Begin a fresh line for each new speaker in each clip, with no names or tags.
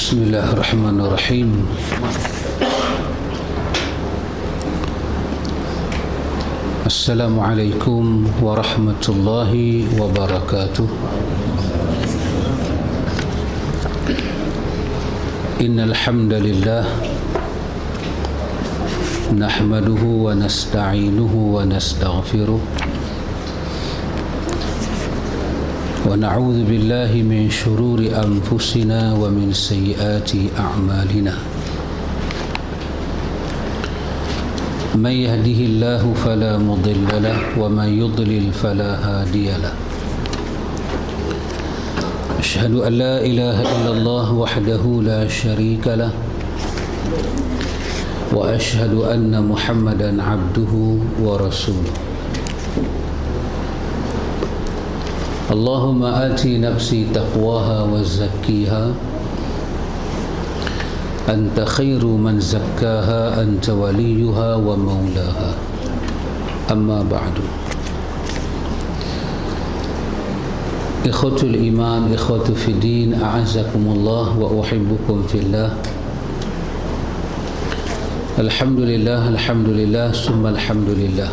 بسم الله الرحمن الرحيم السلام عليكم ورحمة الله وبركاته إن الحمد لله نحمده ونستعينه ونستغفره ونعوذ بالله من شرور أنفسنا ومن سيئات أعمالنا من يهده الله فلا مضل له ومن يضلل فلا هادي له أشهد أن لا إله إلا الله وحده لا شريك له وأشهد أن محمدا عبده ورسوله اللهم آتي نفسي تقواها وزكيها أنت خير من زكاها أنت وليها ومولاها أما بعد إخوة الإيمان إخوة في الدين أعزكم الله وأحبكم في الله الحمد لله الحمد لله ثم الحمد لله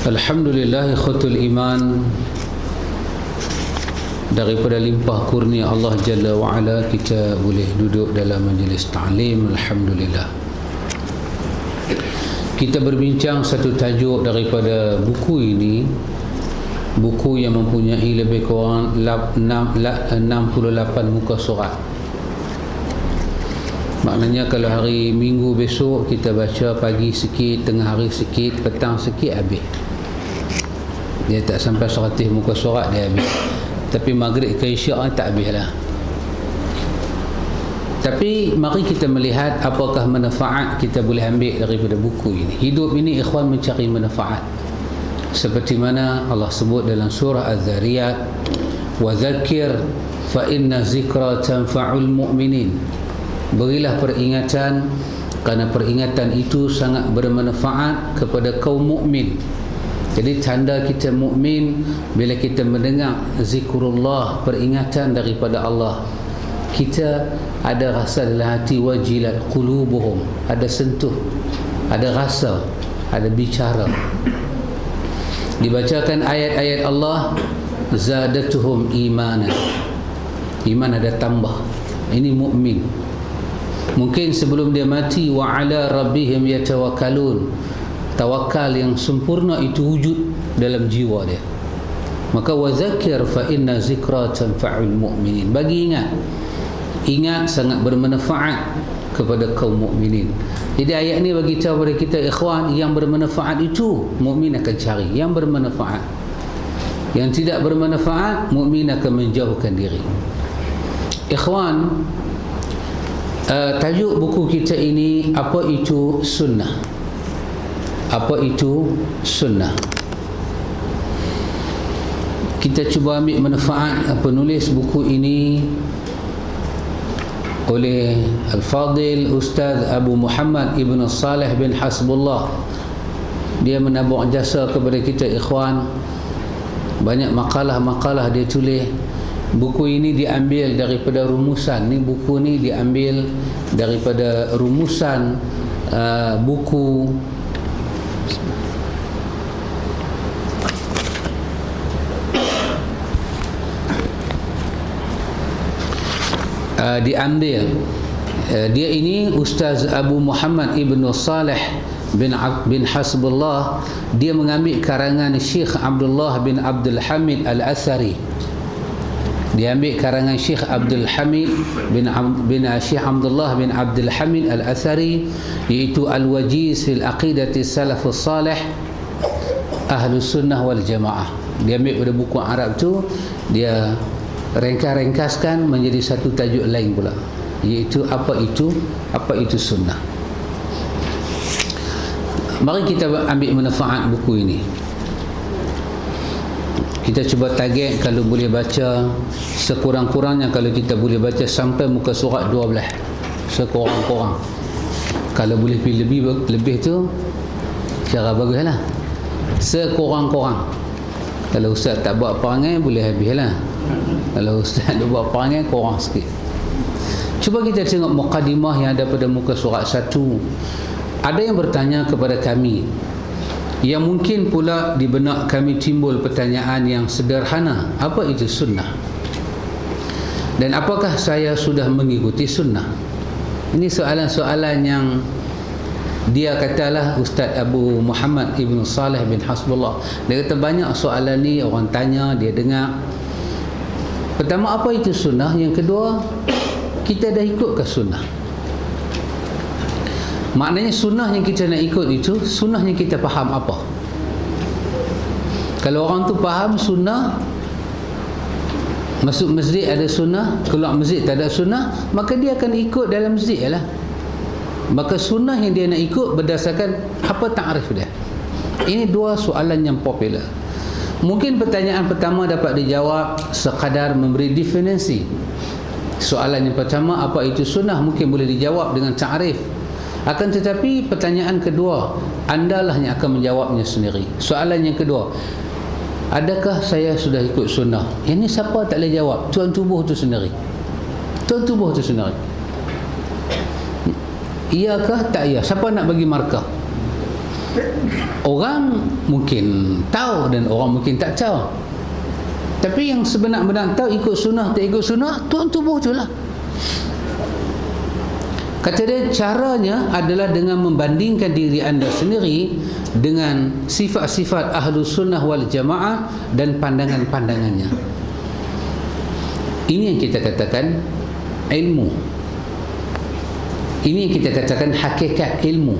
Alhamdulillah ikhwatul iman, daripada limpah kurnia Allah Jalla wa'ala kita boleh duduk dalam majlis ta'lim. Alhamdulillah, kita berbincang satu tajuk daripada buku ini, buku yang mempunyai lebih kurang 68 muka surat. Maknanya kalau hari Minggu besok kita baca pagi sikit, tengah hari sikit, petang sikit, habis. Dia tak sampai 100 muka surat dia habis. Tapi maghrib ke isyak tak habis lah. Tapi mari kita melihat apakah manfaat kita boleh ambil daripada buku ini. Hidup ini ikhwan mencari manfaat, seperti mana Allah sebut dalam surah Az-Zariyat, wa dzakir fa inna zikra tanfa'ul mu'minin. Berilah peringatan, kerana peringatan itu sangat bermanfaat kepada kaum mukmin. Jadi tanda kita mukmin bila kita mendengar zikrullah, peringatan daripada Allah, kita ada rasa dalam hati, wajilat qulubuhum, ada sentuh, ada rasa, ada bicara. Dibacakan ayat-ayat Allah, zadatuhum imanan, iman ada tambah. Ini mukmin. Mungkin sebelum dia mati, wa ala rabbihim yatawakkalun, tawakal yang sempurna itu wujud dalam jiwa dia. Maka wazakir fa inna zikra tanfa'ul mu'minin, bagi ingat sangat bermanfaat kepada kaum mukminin. Jadi ayat ini bagi tahu kepada kita ikhwan, yang bermanfaat itu mukmin akan cari yang bermanfaat, yang tidak bermanfaat mukmin akan menjauhkan diri. Ikhwan, tajuk buku kita ini, apa itu sunnah? Apa itu sunnah? Kita cuba ambil manfaat penulis buku ini oleh Al-Fadil Ustaz Abu Muhammad Ibn Salih bin Hasbullah. Dia menabur jasa kepada kita ikhwan. Banyak makalah-makalah dia tulis. Buku ini diambil daripada rumusan. Buku ni diambil daripada rumusan buku diambil. Dia ini Ustaz Abu Muhammad Ibn Salih bin Hasbullah. Dia mengambil karangan Syekh Abdullah bin Abdul Hamid Al-Athari. Dia ambil karangan Syekh Abdul Hamid bin Syekh Abdullah bin Abdul Hamid Al-Athari, iaitu Al-Wajiz fil Aqidati Salafus Salih Ahlus Sunnah wal Jamaah. Dia ambil pada buku Arab tu, dia ringkas-ringkaskan menjadi satu tajuk lain pula, iaitu apa itu sunnah. Mari kita ambil manfaat buku ini. Kita cuba target, kalau boleh baca sekurang-kurangnya, kalau kita boleh baca sampai muka surat 12 sekurang-kurang. Kalau boleh pilih lebih tu cara baguslah. Sekurang-kurang Kalau ustaz tak buat perangai boleh habislah. Kalau ustaz dia buat perangai kurang sikit. Cuba kita tengok muqaddimah yang ada pada muka surat 1. Ada yang bertanya kepada kami, yang mungkin pula di benak kami timbul pertanyaan yang sederhana, apa itu sunnah? Dan apakah saya sudah mengikuti sunnah? Ini soalan-soalan yang dia katalah Ustaz Abu Muhammad Ibn Saleh bin Hasbullah. Dia kata banyak soalan ni orang tanya, dia dengar. Pertama, apa itu sunnah? Yang kedua, kita dah ikut ke sunnah? Maknanya sunnah yang kita nak ikut itu, sunnah yang kita faham apa? Kalau orang tu faham sunnah, masuk masjid ada sunnah, keluar masjid tak ada sunnah, maka dia akan ikut dalam masjid lah. Maka sunnah yang dia nak ikut berdasarkan apa takrif dia. Ini dua soalan yang popular. Mungkin pertanyaan pertama dapat dijawab sekadar memberi definisi. Soalan yang pertama, apa itu sunnah, mungkin boleh dijawab dengan takrif. Akan tetapi pertanyaan kedua, andalah yang akan menjawabnya sendiri. Soalan yang kedua, adakah saya sudah ikut sunnah? Ini siapa tak boleh jawab? Tuan tubuh tu sendiri. Tuan tubuh tu sendiri. Iyakah tak iya? Siapa nak bagi markah? Orang mungkin tahu dan orang mungkin tak tahu. Tapi yang sebenar-benar tahu ikut sunnah tak ikut sunnah, tuan tubuh tu lah. Kata dia, caranya adalah dengan membandingkan diri anda sendiri dengan sifat-sifat ahlu sunnah wal jamaah dan pandangan-pandangannya. Ini yang kita katakan ilmu. Ini yang kita katakan hakikat ilmu.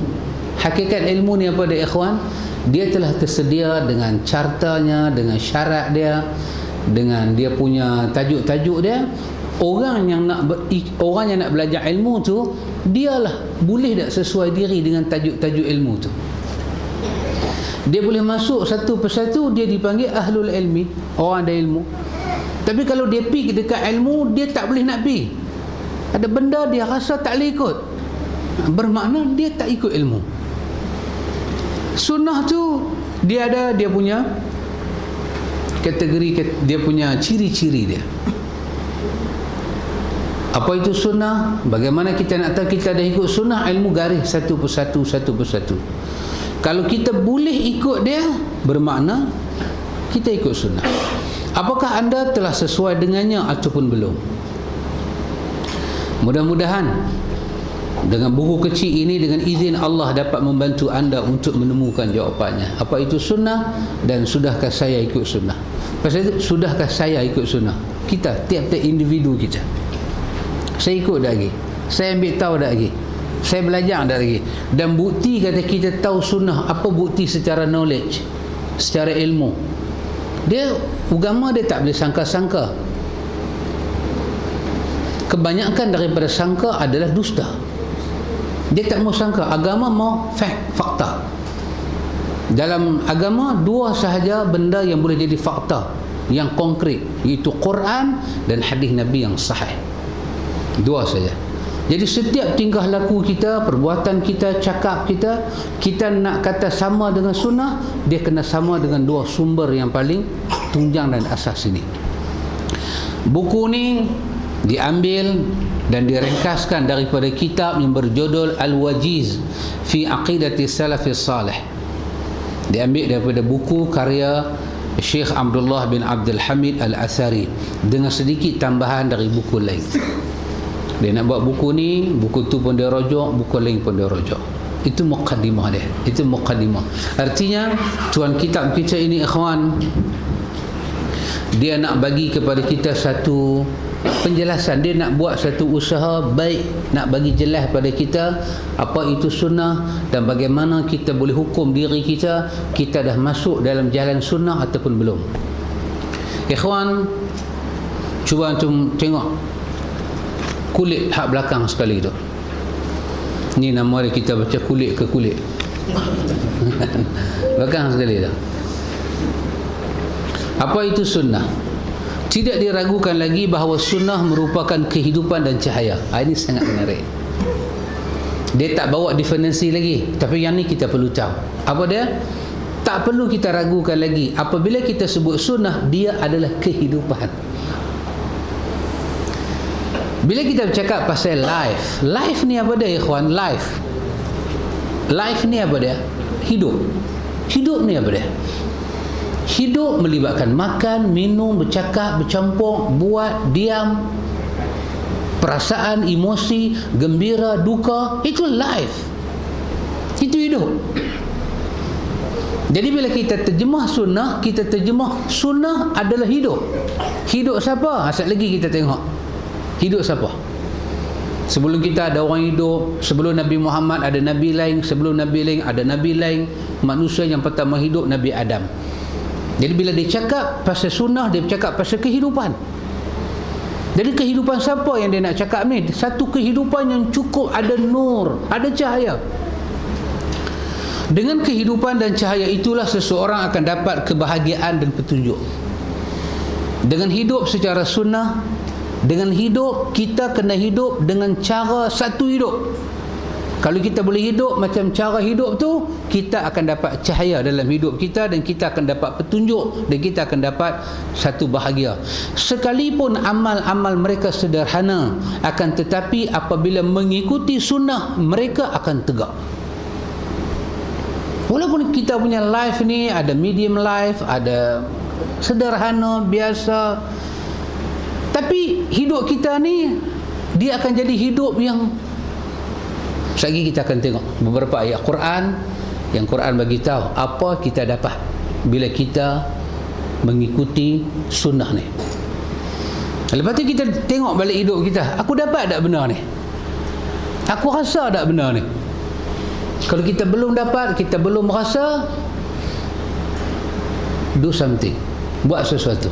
Hakikat ilmu ni apa dia ikhwan? Dia telah tersedia dengan cartanya, dengan syarat dia, dengan dia punya tajuk-tajuk dia. Orang yang nak belajar ilmu tu, dialah boleh tak sesuai diri dengan tajuk-tajuk ilmu tu. Dia boleh masuk satu persatu, dia dipanggil ahlul ilmi, orang ada ilmu. Tapi kalau dia pergi dekat ilmu, dia tak boleh nak pergi. Ada benda dia rasa tak boleh ikut, bermakna dia tak ikut ilmu. Sunnah tu dia ada dia punya kategori, dia punya ciri-ciri dia. Apa itu sunnah? Bagaimana kita nak tahu kita dah ikut sunnah? Ilmu garis satu persatu, satu persatu. Kalau kita boleh ikut dia, bermakna kita ikut sunnah. Apakah anda telah sesuai dengannya ataupun belum? Mudah-mudahan dengan buku kecil ini, dengan izin Allah, dapat membantu anda untuk menemukan jawapannya. Apa itu sunnah dan sudahkah saya ikut sunnah? Pasal itu, sudahkah saya ikut sunnah? Kita, tiap-tiap individu kita. Saya ikut dah lagi, saya ambil tahu dah lagi, saya belajar dah lagi. Dan bukti kata kita tahu sunnah, apa bukti secara knowledge, secara ilmu? Dia, agama dia tak boleh sangka-sangka. Kebanyakan daripada sangka adalah dusta. Dia tak mau sangka. Agama mau fakta. Dalam agama dua sahaja benda yang boleh jadi fakta yang konkret, iaitu Quran dan hadis Nabi yang sahih. Dua saja. Jadi setiap tingkah laku kita, perbuatan kita, cakap kita, kita nak kata sama dengan sunnah, dia kena sama dengan dua sumber yang paling tunjang dan asas ini. Buku ni diambil dan diringkaskan daripada kitab yang berjudul Al-Wajiz fi Aqidati Salafis Salih. Diambil daripada buku karya Syekh Abdullah bin Abdul Hamid Al-Athari dengan sedikit tambahan dari buku lain. Dia nak buat buku ni, buku tu pun dia rojok, buku lain pun dia rojok. Itu muqaddimah dia. Itu muqaddimah. Artinya tuan kitab kita ini ikhwan, dia nak bagi kepada kita satu penjelasan. Dia nak buat satu usaha baik, nak bagi jelas pada kita apa itu sunnah dan bagaimana kita boleh hukum diri kita, kita dah masuk dalam jalan sunnah ataupun belum. Ikhwan, cuba antum tengok kulit hak belakang sekali tu. Ni nama dia, kita baca kulit ke kulit. Belakang sekali tu. Apa itu sunnah? Tidak diragukan lagi bahawa sunnah merupakan kehidupan dan cahaya. Ini sangat menarik. Dia tak bawa definisi lagi, tapi yang ni kita perlu tahu. Apa dia? Tak perlu kita ragukan lagi. Apabila kita sebut sunnah, dia adalah kehidupan. Bila kita bercakap pasal life, life ni apa dia ikhwan? Life ni apa dia? Hidup ni apa dia? Hidup melibatkan makan, minum, bercakap, bercampur, buat, diam, perasaan, emosi, gembira, duka. Itu life, itu hidup. Jadi bila kita terjemah sunnah, kita terjemah sunnah adalah hidup. Hidup siapa? Asal lagi kita tengok hidup siapa. Sebelum kita ada orang hidup, sebelum Nabi Muhammad ada Nabi lain, sebelum Nabi lain ada Nabi lain. Manusia yang pertama hidup Nabi Adam. Jadi bila dia cakap pasal sunnah, dia bercakap pasal kehidupan. Jadi kehidupan siapa yang dia nak cakap ni? Satu kehidupan yang cukup ada nur, ada cahaya. Dengan kehidupan dan cahaya itulah seseorang akan dapat kebahagiaan dan petunjuk. Dengan hidup secara sunnah, dengan hidup, kita kena hidup dengan cara satu hidup. Kalau kita boleh hidup macam cara hidup tu, kita akan dapat cahaya dalam hidup kita, dan kita akan dapat petunjuk, dan kita akan dapat satu bahagia. Sekalipun amal-amal mereka sederhana, akan tetapi apabila mengikuti sunnah, mereka akan tegak. Walaupun kita punya life ni ada medium life, ada sederhana, biasa, tapi hidup kita ni dia akan jadi hidup yang sekali kita akan tengok beberapa ayat Quran yang Quran bagi tahu apa kita dapat bila kita mengikuti sunnah ni. Lepas tu kita tengok balik hidup kita, aku dapat tak benar ni? Aku rasa tak benar ni? Kalau kita belum dapat, kita belum merasa, do something, buat sesuatu.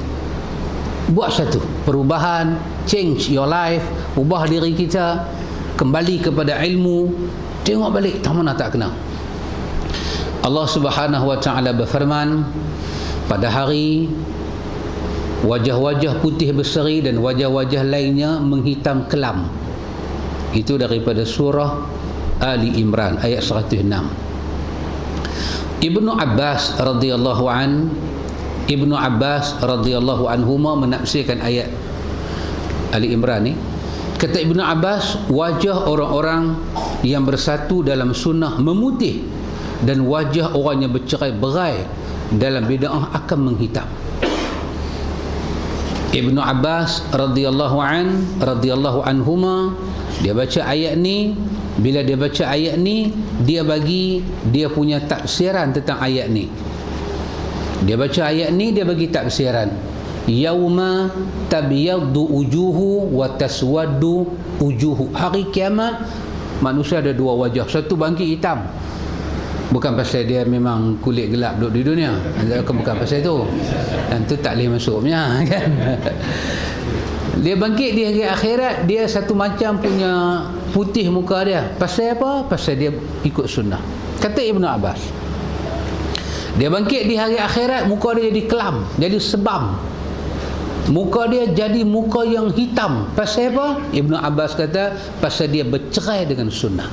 Buat satu perubahan, change your life, ubah diri kita, kembali kepada ilmu, tengok balik tak mana tak kenal. Allah Subhanahu wa taala berfirman, pada hari wajah-wajah putih berseri dan wajah-wajah lainnya menghitam kelam. Itu daripada surah Ali Imran ayat 106. Ibnu Abbas radhiyallahu anhuma menafsirkan ayat Ali Imran ni. Kata Ibnu Abbas, wajah orang-orang yang bersatu dalam sunnah memutih, dan wajah orang yang bercerai-berai dalam bid'ah akan menghitam. Ibnu Abbas radhiyallahu anhuma, dia baca ayat ni. Bila dia baca ayat ni, dia bagi dia punya tafsiran tentang ayat ni. Dia baca ayat ni, dia bagi tafsiran. Yauma tabyaddu wujuhu wa taswaddu wujuhu. Hari kiamat manusia ada dua wajah, satu bangkit hitam. Bukan pasal dia memang kulit gelap duduk di dunia, bukan pasal itu. Dan tu tak boleh masuknya kan. Dia bangkit di hari akhirat, dia satu macam punya putih muka dia. Pasal apa? Pasal dia ikut sunnah. Kata Ibnu Abbas, dia bangkit di hari akhirat, muka dia jadi kelam, jadi sebam. Muka dia jadi muka yang hitam. Pasal apa? Ibnu Abbas kata, pasal dia bercerai dengan sunnah.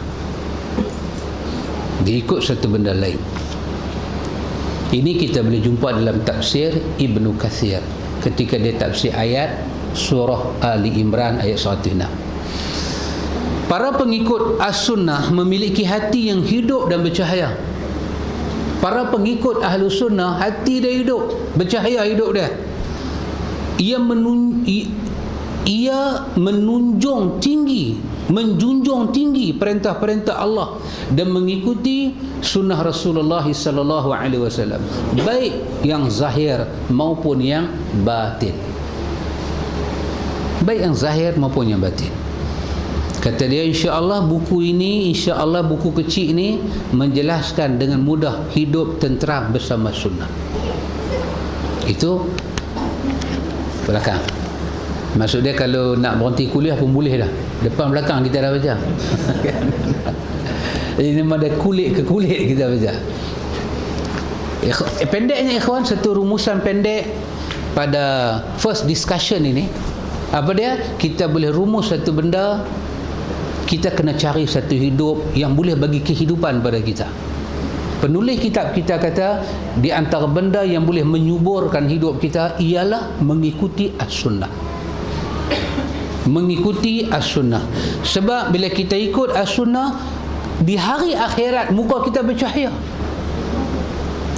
Dia ikut satu benda lain. Ini kita boleh jumpa dalam tafsir Ibnu Katsir ketika dia tafsir ayat surah Ali Imran ayat 106. Para pengikut as-sunnah memiliki hati yang hidup dan bercahaya. Para pengikut ahlu sunnah, hati dia hidup, bercahaya hidup dia. Ia menjunjung tinggi perintah-perintah Allah dan mengikuti sunnah Rasulullah sallallahu alaihi wasallam, baik yang zahir maupun yang batin. Baik yang zahir maupun yang batin. Kata dia, insya-Allah buku ini, insya-Allah buku kecil ini menjelaskan dengan mudah hidup tenteram bersama sunnah. Itu belakang. Maksud dia kalau nak berhenti kuliah pun boleh dah. Depan belakang kita dah baca. Ini memang ada kulit ke kulit kita baca. Pendeknya ikhwan, satu rumusan pendek pada first discussion ini, apa dia? Kita boleh rumus satu benda, kita kena cari satu hidup yang boleh bagi kehidupan pada kita. Penulis kitab kita kata, di antara benda yang boleh menyuburkan hidup kita ialah mengikuti as-sunnah. mengikuti as-sunnah. Sebab bila kita ikut as-sunnah, di hari akhirat muka kita bercahaya.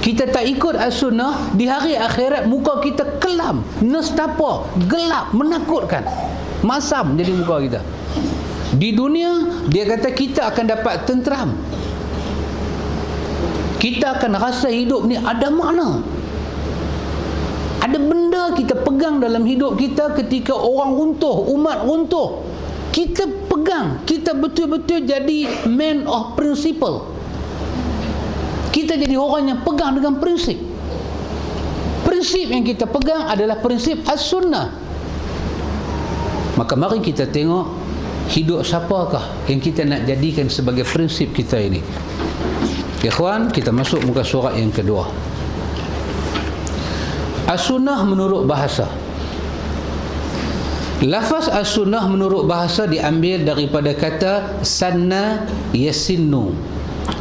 Kita tak ikut as-sunnah, di hari akhirat muka kita kelam, nestapa, gelap, menakutkan, masam jadi muka kita. Di dunia dia kata kita akan dapat tenteram, kita akan rasa hidup ni ada makna, ada benda kita pegang dalam hidup kita. Ketika orang runtuh, umat runtuh, kita pegang, kita betul-betul jadi man of principle. Kita jadi orang yang pegang dengan prinsip. Prinsip yang kita pegang adalah prinsip as-sunnah. Maka mari kita tengok hidup siapakah yang kita nak jadikan sebagai prinsip kita ini. Ikhwan, kita masuk muka surat yang kedua. As-sunnah menurut bahasa. Lafaz as-sunnah menurut bahasa diambil daripada kata sanna yasinnu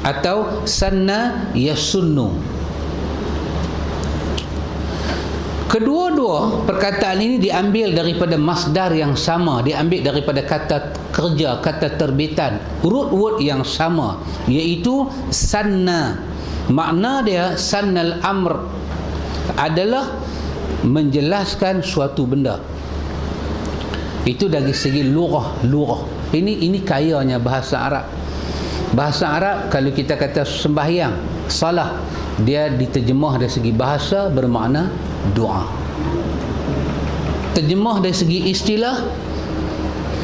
atau sanna yasunnu. Kedua-dua perkataan ini diambil daripada masdar yang sama, diambil daripada kata kerja, kata terbitan, root word yang sama, iaitu sanna. Makna dia sannal amr adalah menjelaskan suatu benda. Itu dari segi lughah. Ini kayanya bahasa Arab. Bahasa Arab, kalau kita kata sembahyang, salah, dia diterjemah dari segi bahasa bermakna doa. Terjemah dari segi istilah,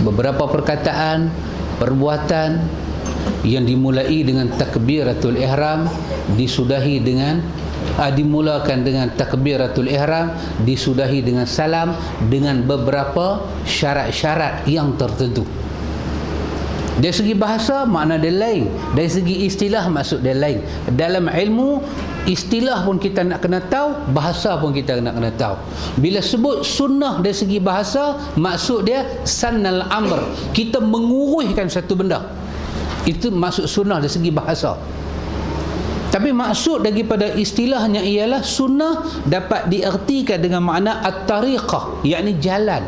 beberapa perkataan, perbuatan yang dimulai dengan takbiratul ihram, disudahi dengan dimulakan dengan takbiratul ihram, disudahi dengan salam, dengan beberapa syarat-syarat yang tertentu. Dari segi bahasa makna dia lain, dari segi istilah maksud dia lain. Dalam ilmu istilah pun kita nak kena tahu, bahasa pun kita nak kena tahu. Bila sebut sunnah dari segi bahasa, maksud dia sannal amr, kita menguruskan satu benda. Itu maksud sunnah dari segi bahasa. Tapi maksud daripada istilahnya ialah sunnah dapat diertikan dengan makna at-tariqah, yakni jalan,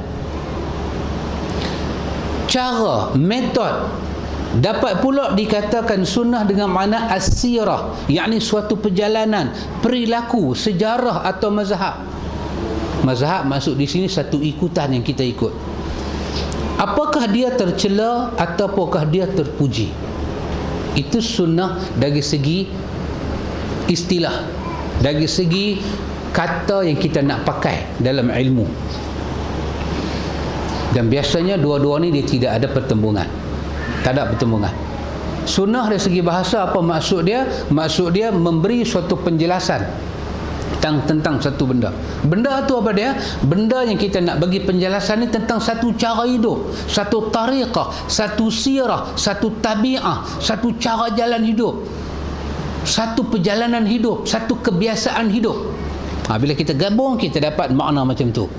cara, metod. Dapat pula dikatakan sunnah dengan makna as-sirah, yakni suatu perjalanan, perilaku, sejarah atau mazhab. Mazhab maksud di sini satu ikutan yang kita ikut. Apakah dia tercela ataupun dia terpuji? Itu sunnah dari segi istilah, dari segi kata yang kita nak pakai dalam ilmu. Dan biasanya dua-dua ni dia tidak ada pertembungan. Tak ada pertembungan. Sunnah dari segi bahasa apa maksud dia? Maksud dia memberi suatu penjelasan tentang satu benda. Benda tu apa dia? Benda yang kita nak bagi penjelasan ni tentang satu cara hidup, satu tariqah, satu sirah, satu tabi'ah, satu cara jalan hidup, satu perjalanan hidup, satu kebiasaan hidup. Bila kita gabung, kita dapat makna macam tu.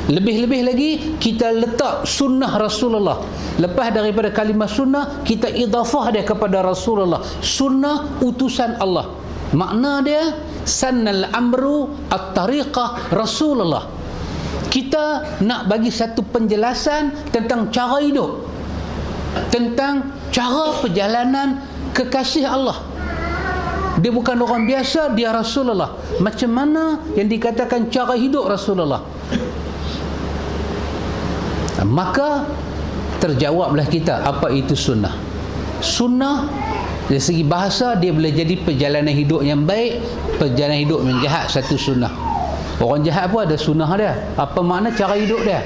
Lebih-lebih lagi kita letak sunnah Rasulullah. Lepas daripada kalimah sunnah, kita idafah dia kepada Rasulullah, sunnah utusan Allah. Makna dia sannal amru at-tariqah Rasulullah. Kita nak bagi satu penjelasan tentang cara hidup, tentang cara perjalanan kekasih Allah. Dia bukan orang biasa, dia Rasulullah. Macam mana yang dikatakan cara hidup Rasulullah? Maka terjawablah kita apa itu sunnah. Sunnah dari segi bahasa dia boleh jadi perjalanan hidup yang baik, perjalanan hidup yang jahat, satu sunnah. Orang jahat pun ada sunnah dia. Apa makna cara hidup dia?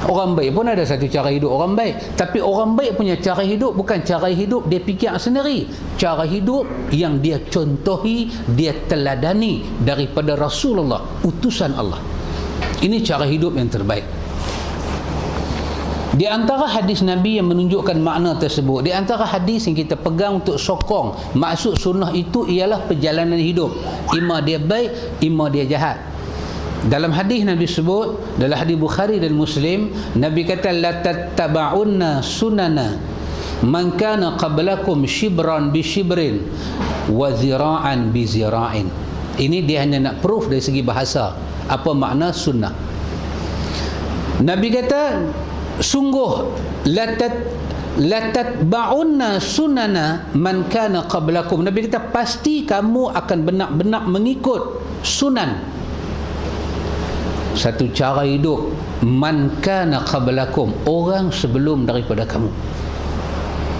Orang baik pun ada satu cara hidup orang baik. Tapi orang baik punya cara hidup bukan cara hidup dia fikir sendiri. Cara hidup yang dia contohi, dia teladani daripada Rasulullah, utusan Allah. Ini cara hidup yang terbaik. Di antara hadis Nabi yang menunjukkan makna tersebut, di antara hadis yang kita pegang untuk sokong maksud sunnah itu ialah perjalanan hidup. Ima dia baik, ima dia jahat. Dalam hadis Nabi sebut, dalam hadis Bukhari dan Muslim, Nabi kata la tattaba'unna sunana man kana qablakum shibran bi shibrin wa zira'an bi zira'in. Ini dia hanya nak proof dari segi bahasa apa makna sunnah. Nabi kata sungguh latatba'unna sunana man kana qablakum. Nabi kata pasti kamu akan benar-benar mengikut sunan, satu cara hidup man kana qablakum, orang sebelum daripada kamu.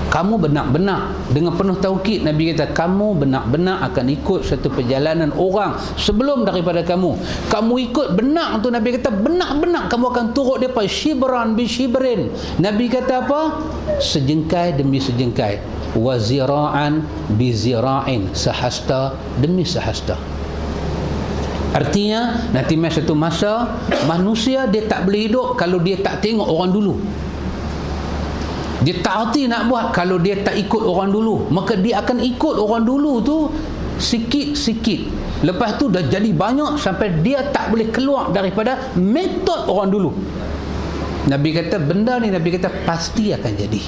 Kamu benar-benar, dengan penuh taukid Nabi kata, kamu benar-benar akan ikut satu perjalanan orang sebelum daripada kamu. Kamu ikut benar tu, Nabi kata benar-benar kamu akan turut daripada shibran bi shibrin. Nabi kata apa? Sejengkai demi sejengkai, wa zira'an bi zira'in, sehasta demi sehasta. Artinya nanti satu masa manusia dia tak boleh hidup kalau dia tak tengok orang dulu. Dia tak hati nak buat kalau dia tak ikut orang dulu. Maka dia akan ikut orang dulu tu sikit-sikit. Lepas tu dah jadi banyak sampai dia tak boleh keluar daripada metod orang dulu. Nabi kata benda ni, Nabi kata pasti akan jadi.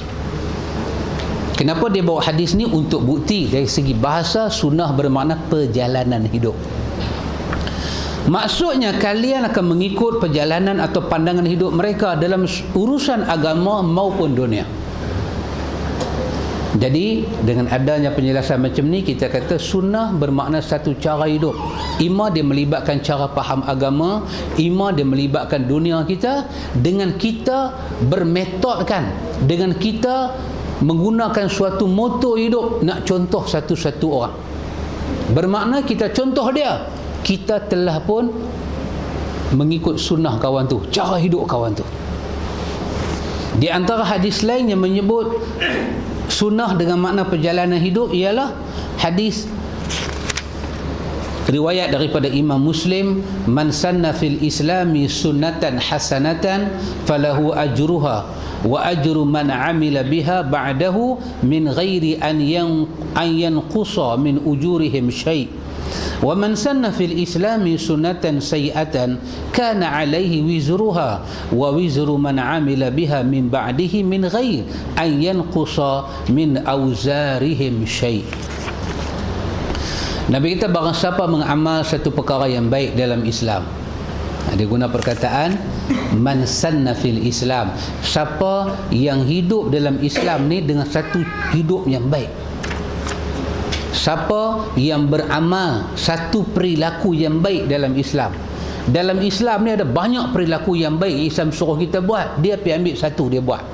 Kenapa dia bawa hadis ni? Untuk bukti dari segi bahasa, sunnah bermakna perjalanan hidup. Maksudnya kalian akan mengikut perjalanan atau pandangan hidup mereka dalam urusan agama maupun dunia. Jadi dengan adanya penjelasan macam ni, kita kata sunnah bermakna satu cara hidup. Ima dia melibatkan cara faham agama, ima dia melibatkan dunia kita. Dengan kita bermetodkan, dengan kita menggunakan suatu moto hidup nak contoh satu-satu orang, bermakna kita contoh dia, kita telah pun mengikut sunnah kawan tu, cara hidup kawan tu. Di antara hadis lain yang menyebut sunnah dengan makna perjalanan hidup ialah hadis riwayat daripada Imam Muslim, man sanna fil islami sunnatan hasanatan falahu ajruha wa ajru man amila biha ba'dahu min ghairi an yanqusa min ujurihim syai'. Wa man sanna fil islami sunnatan sayi'atan kana alaihi wizruha wa wizru man amila biha min ba'dihi min ghair an yanqusa min auzarihim syai'. Nabi kita barang siapa mengamal satu perkara yang baik dalam Islam, dia guna perkataan man sanna fil Islam, siapa yang hidup dalam Islam ni dengan satu hidup yang baik, siapa yang beramal satu perilaku yang baik dalam Islam. Dalam Islam ni ada banyak perilaku yang baik Islam suruh kita buat, dia pergi ambil satu dia buat.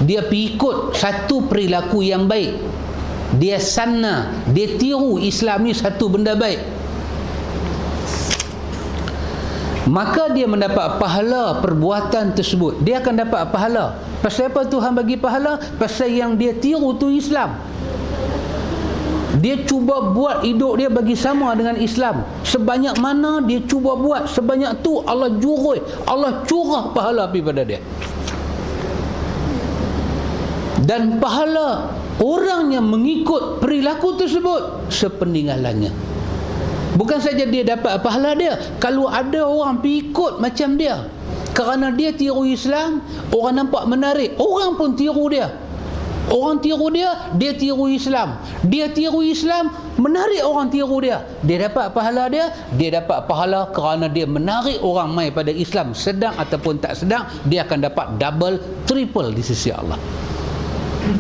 Dia pergi ikut satu perilaku yang baik, dia sanna, dia tiru Islam ni satu benda baik, maka dia mendapat pahala perbuatan tersebut. Dia akan dapat pahala. Pasal apa Tuhan bagi pahala? Pasal yang dia tiru tu Islam. Dia cuba buat hidup dia bagi sama dengan Islam. Sebanyak mana dia cuba buat, sebanyak tu Allah jurui, Allah curah pahala pergi pada dia. Dan pahala orang yang mengikut perilaku tersebut sepeninggalannya. Bukan saja dia dapat pahala dia, kalau ada orang pergi ikut macam dia, kerana dia tiru Islam, orang nampak menarik, orang pun tiru dia. Orang tiru dia, dia tiru Islam. Dia tiru Islam, menarik orang tiru dia. Dia dapat pahala dia dapat pahala kerana dia menarik orang mai pada Islam, sedang ataupun tak sedang, dia akan dapat double, triple di sisi Allah.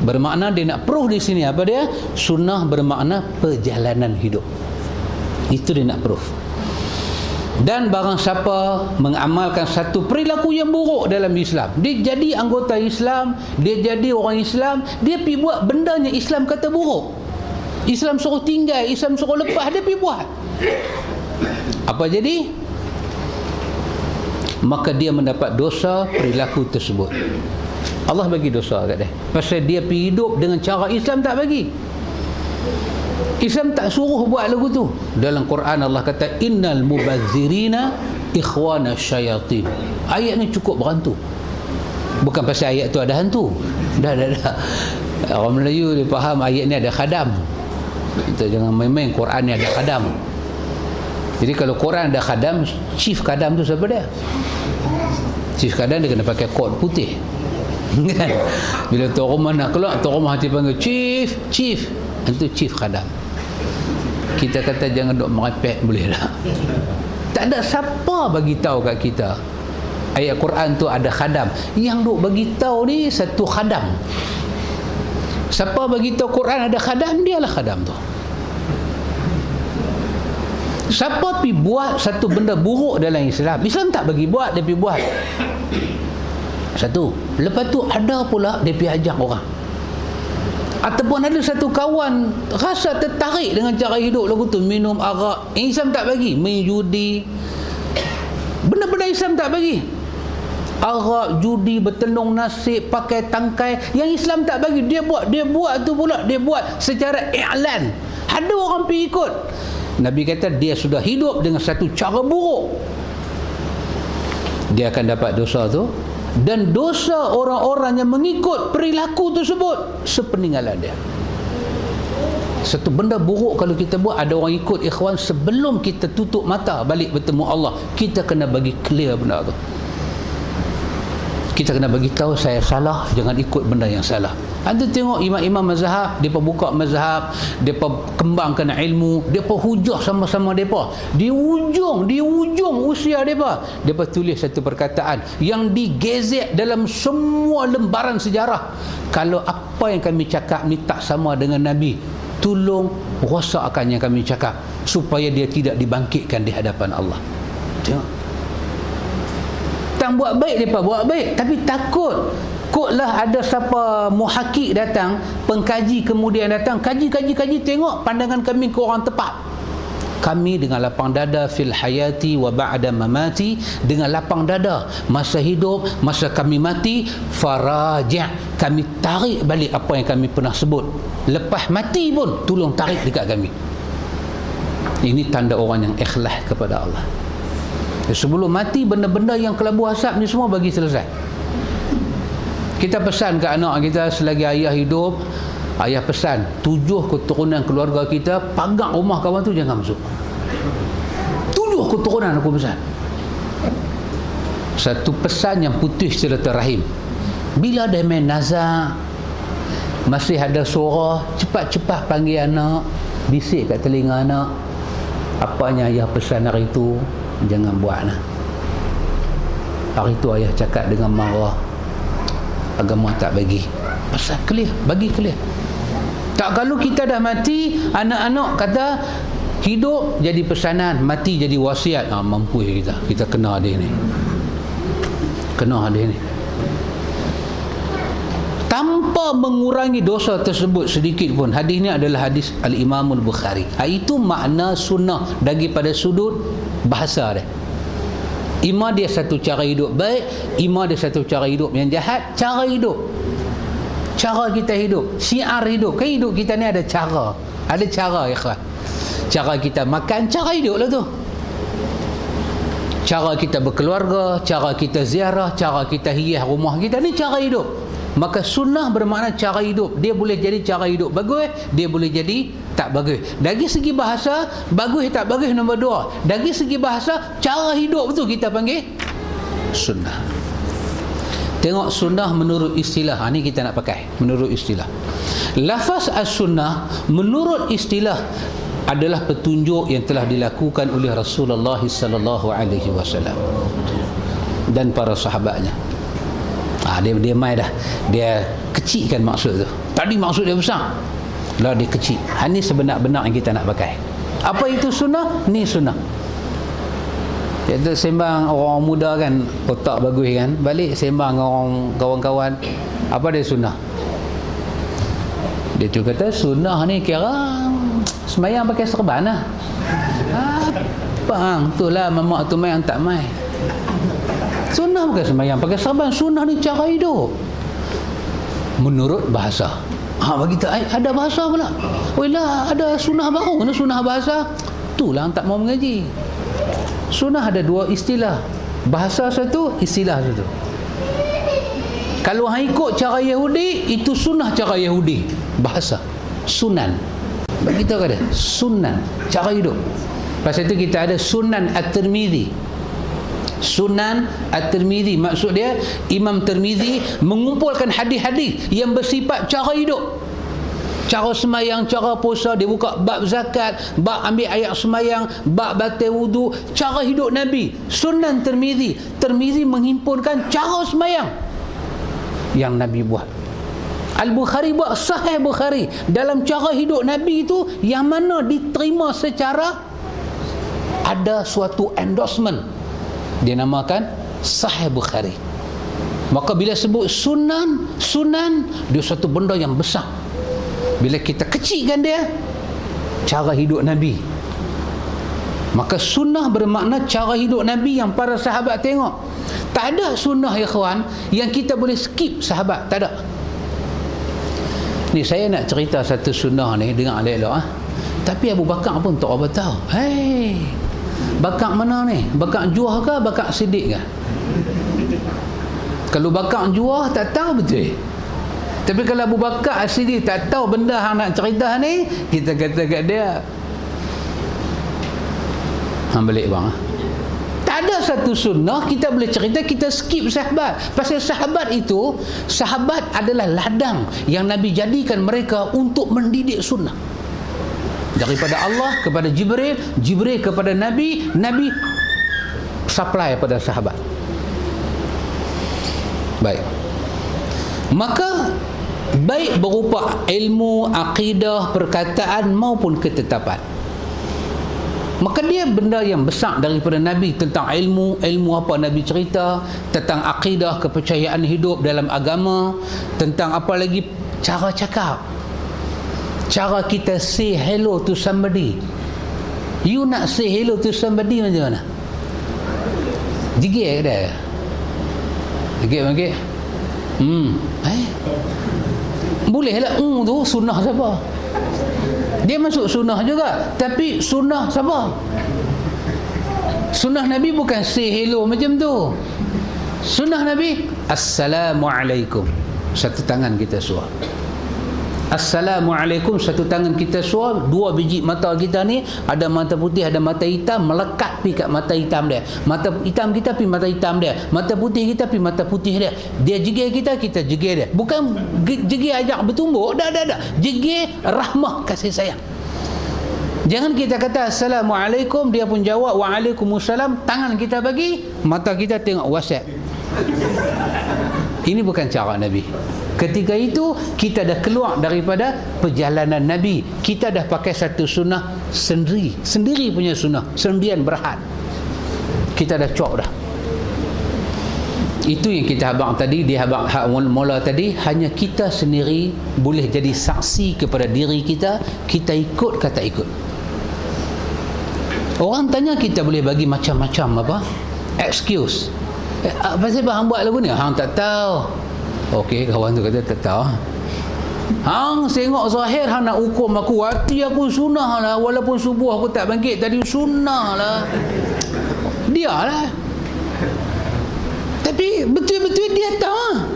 Bermakna dia nak proof di sini apa dia? Sunnah bermakna perjalanan hidup. Itu dia nak proof. Dan barang siapa mengamalkan satu perilaku yang buruk dalam Islam, dia jadi anggota Islam, dia jadi orang Islam, dia pergi buat bendanya Islam kata buruk, Islam suruh tinggal, Islam suruh lepas, dia pergi buat. Apa jadi? Maka dia mendapat dosa perilaku tersebut. Allah bagi dosa kat dia pasal dia pergi hidup dengan cara Islam tak bagi. Islam tak suruh buat lagu tu. Dalam Quran Allah kata innal mubazzirina ikhwana syayatin. Ayat ni cukup berhantu. Bukan pasal ayat tu ada hantu. Dah. Orang Melayu dia faham ayat ni ada khadam. Kita jangan main-main, Quran ni ada khadam. Jadi kalau Quran ada khadam, chief khadam tu siapa dia? Chief khadam dia kena pakai kot putih. Kan? Bila tuan rumah nak keluar, tuan rumah hati panggil chief. Itu chief khadam. Kita kata jangan duk merepek, boleh tak? Tak ada siapa bagi tahu kat kita ayat Quran tu ada khadam. Yang duk bagi tahu ni satu khadam. Siapa bagi tahu Quran ada khadam, dialah khadam tu. Siapa pi buat satu benda buruk dalam Islam, Islam tak bagi buat, dia pi buat. Satu. Lepas tu ada pula dia pi ajak orang. Ataupun ada satu kawan rasa tertarik dengan cara hidup lagu tu, minum arak. Islam tak bagi. Main judi, benda-benda Islam tak bagi. Arak, judi, bertelung nasib, pakai tangkai, yang Islam tak bagi, dia buat tu pula, dia buat secara i'lan. Ada orang pergi ikut. Nabi kata dia sudah hidup dengan satu cara buruk, dia akan dapat dosa tu, dan dosa orang-orang yang mengikut perilaku tersebut sepeninggalan dia. Satu benda buruk kalau kita buat, ada orang ikut, ikhwan, sebelum kita tutup mata balik bertemu Allah, kita kena bagi clear benda tu. Kita kena bagi tahu saya salah, jangan ikut benda yang salah. Anda tengok imam-imam mazhab, depa buka mazhab, depa kembangkan ilmu, depa hujah sama-sama depa. Di ujung usia depa tulis satu perkataan yang digezet dalam semua lembaran sejarah. Kalau apa yang kami cakap ni tak sama dengan Nabi, tolong rosakkan yang kami cakap supaya dia tidak dibangkitkan di hadapan Allah. Tengok. Tak buat baik, mereka buat baik, tapi takut kotlah ada siapa muhakik datang, pengkaji kemudian datang, kaji, tengok pandangan kami ke orang tepat. Kami dengan lapang dada fil hayati wa ba'da mamati, dengan lapang dada masa hidup, masa kami mati, faraja', kami tarik balik apa yang kami pernah sebut. Lepas mati pun tolong tarik dekat kami. Ini tanda orang yang ikhlas kepada Allah. Sebelum mati, benda-benda yang kelabu asap ni semua bagi selesai. Kita pesan ke anak kita selagi ayah hidup, ayah pesan 7 keturunan keluarga kita, pagar rumah kawan tu jangan masuk. 7 keturunan aku pesan. Satu pesan yang putus silaturahim. Bila dia main nazak, masih ada suara, cepat-cepat panggil anak, bisik kat telinga anak, apanya ayah pesan hari itu, jangan buat lah. Hari itu ayah cakap dengan marah, agama tak bagi. Pesan clear, bagi clear. Tak, kalau kita dah mati, anak-anak kata hidup jadi pesanan, mati jadi wasiat. Mampu kita kena dia ni, tanpa mengurangi dosa tersebut sedikit pun. Hadis ni adalah hadis Al-Imam Al-Bukhari. Itu makna sunnah daripada sudut bahasa dia. Ima dia satu cara hidup baik, ima dia satu cara hidup yang jahat. Cara hidup, cara kita hidup, syiar hidup. Kan hidup kita ni ada cara, ikhwan. Cara kita makan, cara hidup lah tu. Cara kita berkeluarga, cara kita ziarah, cara kita hias rumah kita, ni cara hidup. Maka sunnah bermakna cara hidup. Dia boleh jadi cara hidup bagus, dia boleh jadi tak bagus. Dari segi bahasa, bagus tak bagus nombor 2. Dari segi bahasa, cara hidup tu kita panggil sunnah. Tengok sunnah menurut istilah. Ni kita nak pakai menurut istilah. Lafaz as-sunnah menurut istilah adalah petunjuk yang telah dilakukan oleh Rasulullah sallallahu alaihi wasallam dan para sahabatnya. Dia mai dah. Dia kecilkan maksud tu. Tadi maksud dia besar. Lah dia kecil. Ini sebenar-benar yang kita nak pakai. Apa itu sunnah? Ni sunnah. Itu sembang orang muda kan, otak bagus kan, balik sembang orang kawan-kawan, apa dia sunnah? Dia tu kata sunnah ni kira semayang pakai serban lah. Apa tu lah mamak tu mai tak mai. Sunnah bukan semayang pakai serban. Sunnah ni cara hidup menurut bahasa. Bagi kita ada bahasa pula. Lah ada sunnah baru. Mana sunnah bahasa? Itulah yang tak mau mengaji. Sunnah ada 2 istilah. Bahasa satu, istilah satu. Kalau hang ikut cara Yahudi, itu sunnah cara Yahudi. Bahasa sunan. Bagi kita kata sunan, cara hidup. Pasal itu kita ada Sunan At-Tirmizi. Sunan At-Tirmizi, maksud dia Imam Tirmizi mengumpulkan hadis-hadis yang bersifat cara hidup. Cara semayang, cara puasa, dia buka bab zakat, bab ambil ayat semayang, bab batal wudu, cara hidup Nabi. Sunan Tirmizi. Tirmizi menghimpunkan cara semayang yang Nabi buat. Al-Bukhari buat Sahih Bukhari. Dalam cara hidup Nabi itu, yang mana diterima secara ada suatu endorsement, dia namakan Sahih Bukhari. Maka bila sebut sunan, dia suatu benda yang besar. Bila kita kecilkan dia, cara hidup Nabi, maka sunnah bermakna cara hidup Nabi yang para sahabat tengok. Tak ada sunnah ya kawan yang kita boleh skip sahabat, tak ada. Ni saya nak cerita satu sunnah ni, dengar elok-elok tapi Abu Bakar pun tak apa tahu. Hei, Bakar mana ni? Bakar Juah ke Bakar Siddiq ke? Kalau Bakar Juah tak tahu betul. Tapi kalau Abu Bakar As-Siddiq tak tahu benda hang nak cerita ni, kita kata kat dia, hang balik bang. Tak ada satu sunnah kita boleh cerita kita skip sahabat. Pasal sahabat itu, sahabat adalah ladang yang Nabi jadikan mereka untuk mendidik sunnah. Daripada Allah kepada Jibril, Jibril kepada Nabi, Nabi supply pada sahabat. Baik. Maka baik berupa ilmu, akidah, perkataan maupun ketetapan. Maka dia benda yang besar daripada Nabi tentang ilmu. Ilmu apa Nabi cerita, tentang akidah, kepercayaan hidup dalam agama, tentang apa lagi, cara cakap, cara kita say hello to somebody. You nak say hello to somebody macam mana? Jigit ke dia? Jigit. Bolehlah tu sunnah siapa? Dia masuk sunnah juga, tapi sunnah siapa? Sunnah Nabi bukan say hello macam tu. Sunnah Nabi Assalamualaikum, satu tangan kita suar. Assalamualaikum, satu tangan kita suar. Dua biji mata kita ni, ada mata putih, ada mata hitam, melekat pi kat mata hitam dia. Mata hitam kita pi mata hitam dia. Mata putih kita pi mata putih dia. Dia jegir kita, kita jegir dia. Bukan jegir ajak bertumbuk, dah. Jegir rahmah, kasih sayang. Jangan kita kata Assalamualaikum, dia pun jawab Waalaikumsalam, tangan kita bagi, mata kita tengok WhatsApp. Ini bukan cara Nabi. Ketika itu kita dah keluar daripada perjalanan Nabi. Kita dah pakai satu sunnah sendiri punya sunnah, sendirian berhad. Kita dah cok dah. Itu yang kita habaq tadi, di habaq mula tadi, hanya kita sendiri boleh jadi saksi kepada diri kita, kita ikut ke tak ikut. Orang tanya, kita boleh bagi macam-macam apa? Excuse. Pasal apa hang buat lagu ni? Hang tak tahu. Okey, kawan tu kata tak tahu. Hang tengok zahir, hang nak hukum aku. Hati aku sunnah lah, walaupun subuh aku tak bangkit tadi, sunnah lah. Dia lah. Tapi betul-betul dia tahu.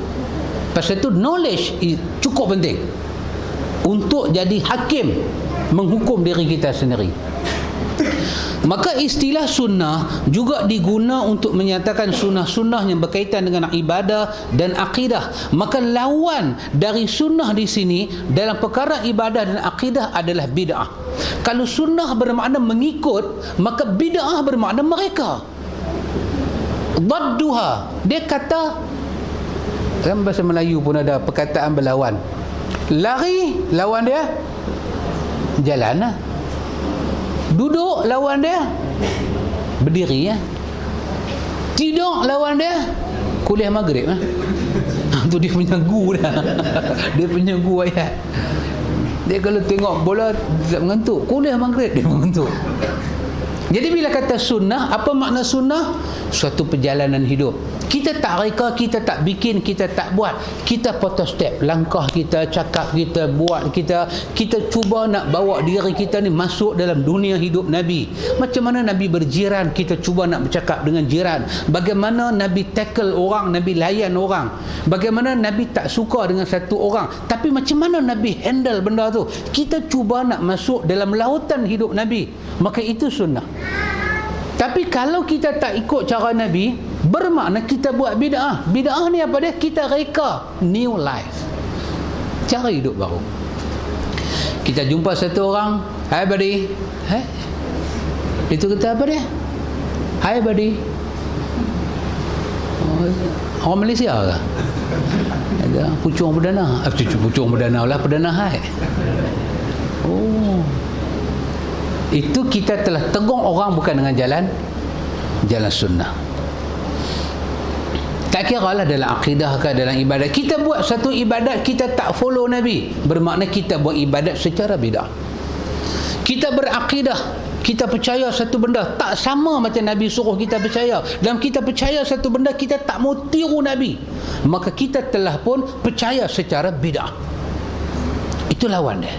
Pasal tu knowledge cukup penting untuk jadi hakim menghukum diri kita sendiri. Maka istilah sunnah juga diguna untuk menyatakan sunnah-sunnah yang berkaitan dengan ibadah dan akidah. Maka lawan dari sunnah di sini dalam perkara ibadah dan akidah adalah bid'ah. Kalau sunnah bermakna mengikut, maka bid'ah bermakna mereka. Dadduha, dia kata, dalam bahasa Melayu pun ada perkataan berlawan. Lari, lawan dia jalan lah. Duduk, lawan dia berdiri ya. Tidur, lawan dia kuliah maghrib lah. Tu dia punya gu dah. Dia punya gu ayat. Dia kalau tengok bola tak mengantuk, kuliah maghrib dia mengantuk. Jadi bila kata sunnah, apa makna sunnah? Suatu perjalanan hidup. Kita tak reka, kita tak bikin, kita tak buat. Kita potong step, langkah kita, cakap kita, buat kita. Kita cuba nak bawa diri kita ni masuk dalam dunia hidup Nabi. Macam mana Nabi berjiran, kita cuba nak bercakap dengan jiran. Bagaimana Nabi tackle orang, Nabi layan orang. Bagaimana Nabi tak suka dengan satu orang, tapi macam mana Nabi handle benda tu. Kita cuba nak masuk dalam lautan hidup Nabi. Maka itu sunnah. Tapi kalau kita tak ikut cara Nabi, bermakna kita buat bid'ah. Bid'ah ni apa dia? Kita reka new life, cara hidup baru. Kita jumpa satu orang, "Hi buddy." Hai. Itu kata apa dia? "Hi buddy." Orang Malaysia ke? Ada pucung perdana. Pucung perdana lah, perdana hai. Oh. Itu kita telah tegur orang bukan dengan jalan sunnah. Tak kira lah dalam akidah ke dalam ibadat. Kita buat satu ibadat, kita tak follow Nabi, bermakna kita buat ibadat secara bidah. Kita berakidah, kita percaya satu benda tak sama macam Nabi suruh kita percaya, dan kita percaya satu benda kita tak mau tiru Nabi, maka kita telah pun percaya secara bidah. Itu lawan dia.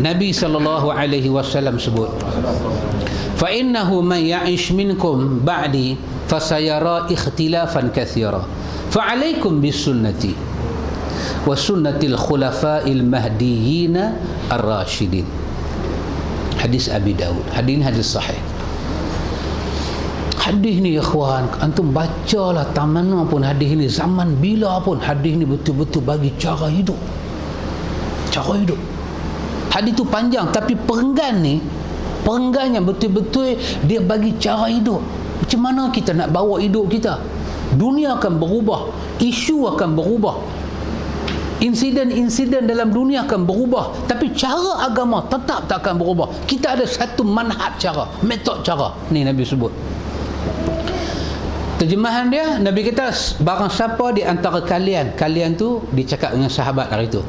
Nabi SAW sebut, "Fa innahu man ya'ish minkum ba'di fasayara ikhtilafan katsira fa 'alaikum bisunnati wa sunnatil khulafa'il mahdiyyin ar-rasyidin." Hadis Abi Daud. Hadis sahih. Hadis ni ikhwan, antum bacalah tamana pun hadis ni, zaman bila pun hadis ni betul-betul bagi cara hidup. Cara hidup. Hadis tu panjang tapi perenggannya betul-betul dia bagi cara hidup. Macam mana kita nak bawa hidup kita? Dunia akan berubah, isu akan berubah, insiden-insiden dalam dunia akan berubah, tapi cara agama tetap tak akan berubah. Kita ada satu manhaj cara, metod cara. Ni Nabi sebut. Terjemahan dia, Nabi kata, barang siapa di antara kalian tu dicakap dengan sahabat hari tu.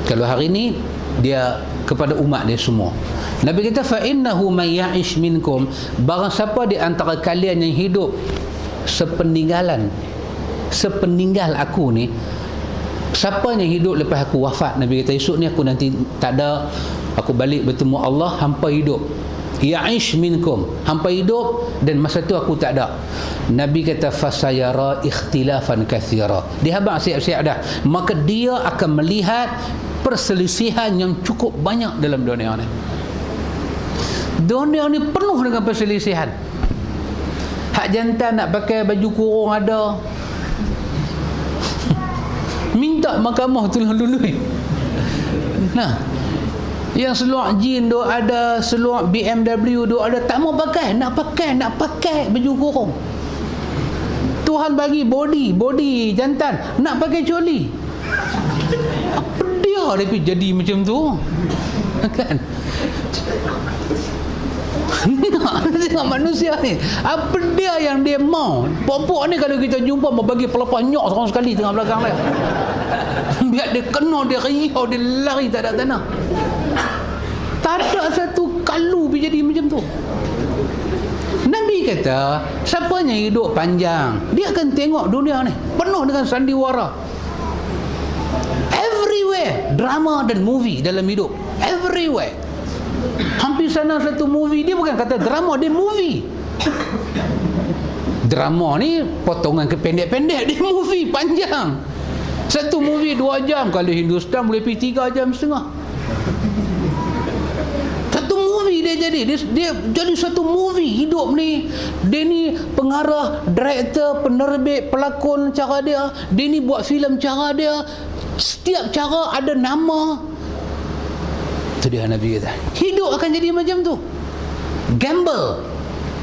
Kalau hari ni dia kepada umat dia semua. Nabi kata, fa innahu may ya'ish minkum, barang siapa di antara kalian yang hidup sepeninggal aku ni, siapa yang hidup lepas aku wafat, Nabi kata esok ni aku nanti tak ada, aku balik bertemu Allah, hampa hidup. Ya'ish minkum, hampa hidup dan masa tu aku tak ada. Nabi kata fasayara ikhtilafan katsira, dia habaq siap-siap dah, maka dia akan melihat perselisihan yang cukup banyak dalam dunia ni. Dunia ni penuh dengan perselisihan. Hak jantan nak pakai baju kurung ada, minta mahkamah tolong dulu. Nah, yang seluar jin duk ada, seluar BMW duk ada, tak mau pakai, nak pakai baju kurung. Tuhan bagi body jantan, nak pakai coli. Apa dia jadi macam tu? Kan? Tengok manusia ni, apa dia yang dia mau? Pokok ni kalau kita jumpa mau bagi pelepah nyok seorang sekali tengah belakang dia. Biar dia kena, dia riau, dia lari tak ada tanah. Tak ada satu kalu jadi macam tu. Nabi kata, siapa yang hidup panjang, dia akan tengok dunia ni penuh dengan sandiwara. Everywhere drama dan movie dalam hidup. Everywhere. Hampir sana satu movie, dia bukan kata drama, dia movie. Drama ni potongan kependek-pendek, dia movie panjang. Satu movie 2 jam, kalau Hindustan boleh pergi 3 jam setengah. Satu movie dia jadi satu movie hidup ni. Dia ni pengarah, director, penerbit, pelakon cara dia ni buat filem cara dia. Setiap cara ada nama. Itu dia Nabi kata, hidup akan jadi macam tu. Gamble.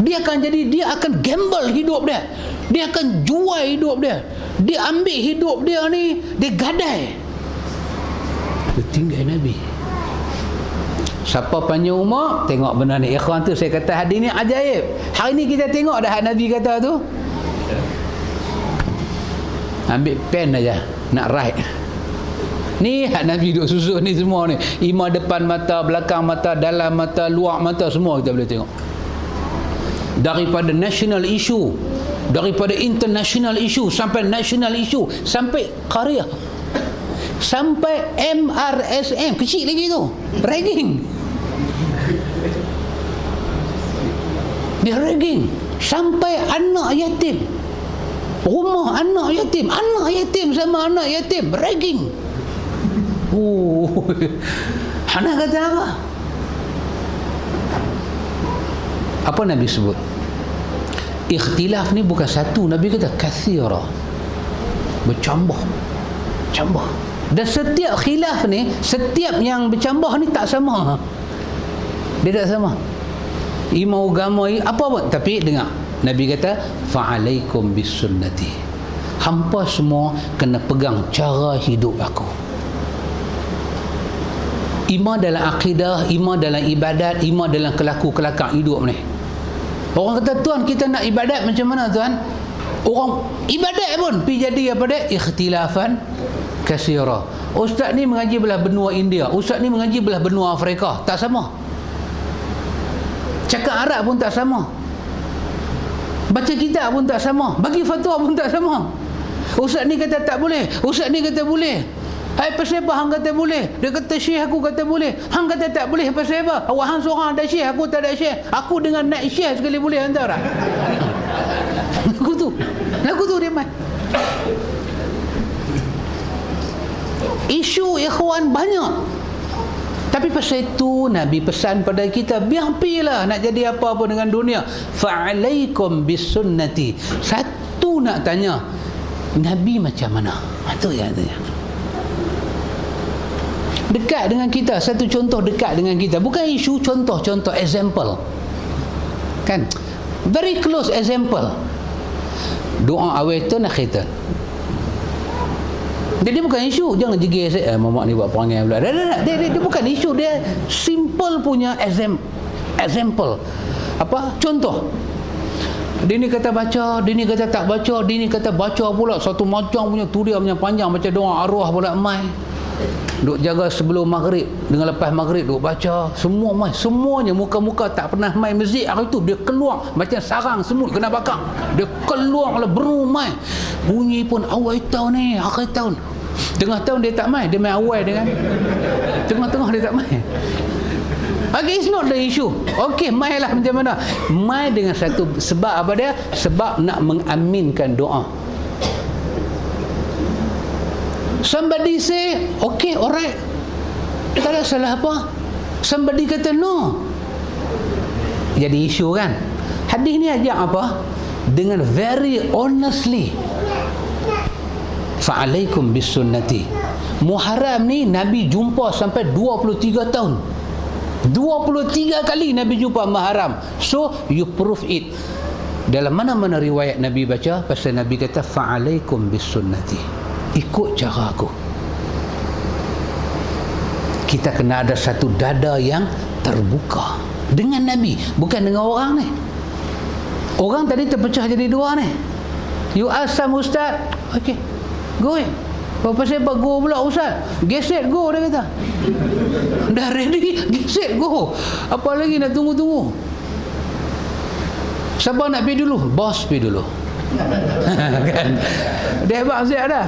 Dia akan gamble hidup dia. Dia akan jual hidup dia. Dia ambil hidup dia ni, dia gadai. Dia tinggal Nabi. Siapa panjang umur, tengok benda ni. Ikhwan tu saya kata hadis ni ajaib. Hari ni kita tengok dah Nabi kata tu. Ambil pen aja nak write. Ni hak Nabi duk susun ni semua ni. Imam depan mata, belakang mata, dalam mata, luar mata, semua kita boleh tengok. Daripada national issue, daripada international issue, sampai national issue, sampai karya, sampai MRSM, kecil lagi tu, ragging. Dia ragging sampai anak yatim, rumah anak yatim sama anak yatim, ragging. Hana kata apa? Apa Nabi sebut? Ikhtilaf ni bukan satu, Nabi kata kathira, bercambah. Dan setiap khilaf ni, setiap yang bercambah ni tak sama. Dia tak sama. Imam agama apa pun, tapi dengar Nabi kata fa'alaikum bisunnati, hampa semua kena pegang cara hidup aku. Iman dalam akidah, iman dalam ibadat, iman dalam kelaku-kelakar hidup ni. Orang kata, tuan kita nak ibadat macam mana tuan? Orang ibadat pun pergi jadi apa dia? Ikhtilafan kasira. Ustaz ni mengaji belah benua India, ustaz ni mengaji belah benua Afrika, tak sama. Cakap Arab pun tak sama, baca kitab pun tak sama, bagi fatwa pun tak sama. Ustaz ni kata tak boleh, ustaz ni kata boleh. Hai, pasal apa hang kata boleh? Dia kata syekh aku kata boleh. Hang kata tak boleh, pasal apa? Awak hang seorang ada syekh, aku tak ada syekh. Aku dengan naik syekh sekali boleh antara. Lagu tu dia main. Isu ikhwan banyak. Tapi pasal itu Nabi pesan pada kita, biar pilah nak jadi apa-apa dengan dunia. Fa'alaikum bisunnati. Satu nak tanya, Nabi macam mana? Itu yang tanya. Dekat dengan kita, satu contoh dekat dengan kita. Bukan isu, contoh example. Kan? Very close example. Doa awaitan akhitan. Dia bukan isu, jangan jegir saya, mamak ni buat perangai pula. Dia bukan isu, dia simple punya example. Apa? Contoh. Dia ni kata baca, dia ni kata tak baca, dia ni kata baca pula satu macam punya turia punya panjang macam doa arwah pula mai. Duk jaga sebelum maghrib dengan lepas maghrib duk baca, semua mai, semuanya muka-muka tak pernah mai masjid hari tu, dia keluar macam sarang semut kena bakar. Dia keluar lah beru mai. Bunyi pun awal tahun ni, akhir tahun. Tengah tahun dia tak mai, dia mai awal dengan tengah-tengah dia tak mai. Okay, it's not the issue. Okay, mai lah macam mana? Mai dengan satu sebab apa dia? Sebab nak mengaminkan doa. Somebody say, okay, alright, tak ada salah apa. Somebody kata no, jadi isu kan. Hadis ni ajak apa? Dengan very honestly, fa'alaikum bisunnati. Muharram ni Nabi jumpa sampai 23 tahun. 23 kali Nabi jumpa Muharram. So you prove it. Dalam mana-mana riwayat Nabi baca, pasal Nabi kata fa'alaikum bisunnati, ikut cara aku. Kita kena ada satu dada yang terbuka dengan Nabi, bukan dengan orang ni. Orang tadi terpecah jadi dua ni. You ask some ustaz, okay, go in. Pasal apa go pula ustaz? Geset go, dia kata. Dah ready, geset go. Apa lagi nak tunggu-tunggu? Siapa nak pergi dulu? Bos pergi dulu. Kan? Dia habaq siap dah.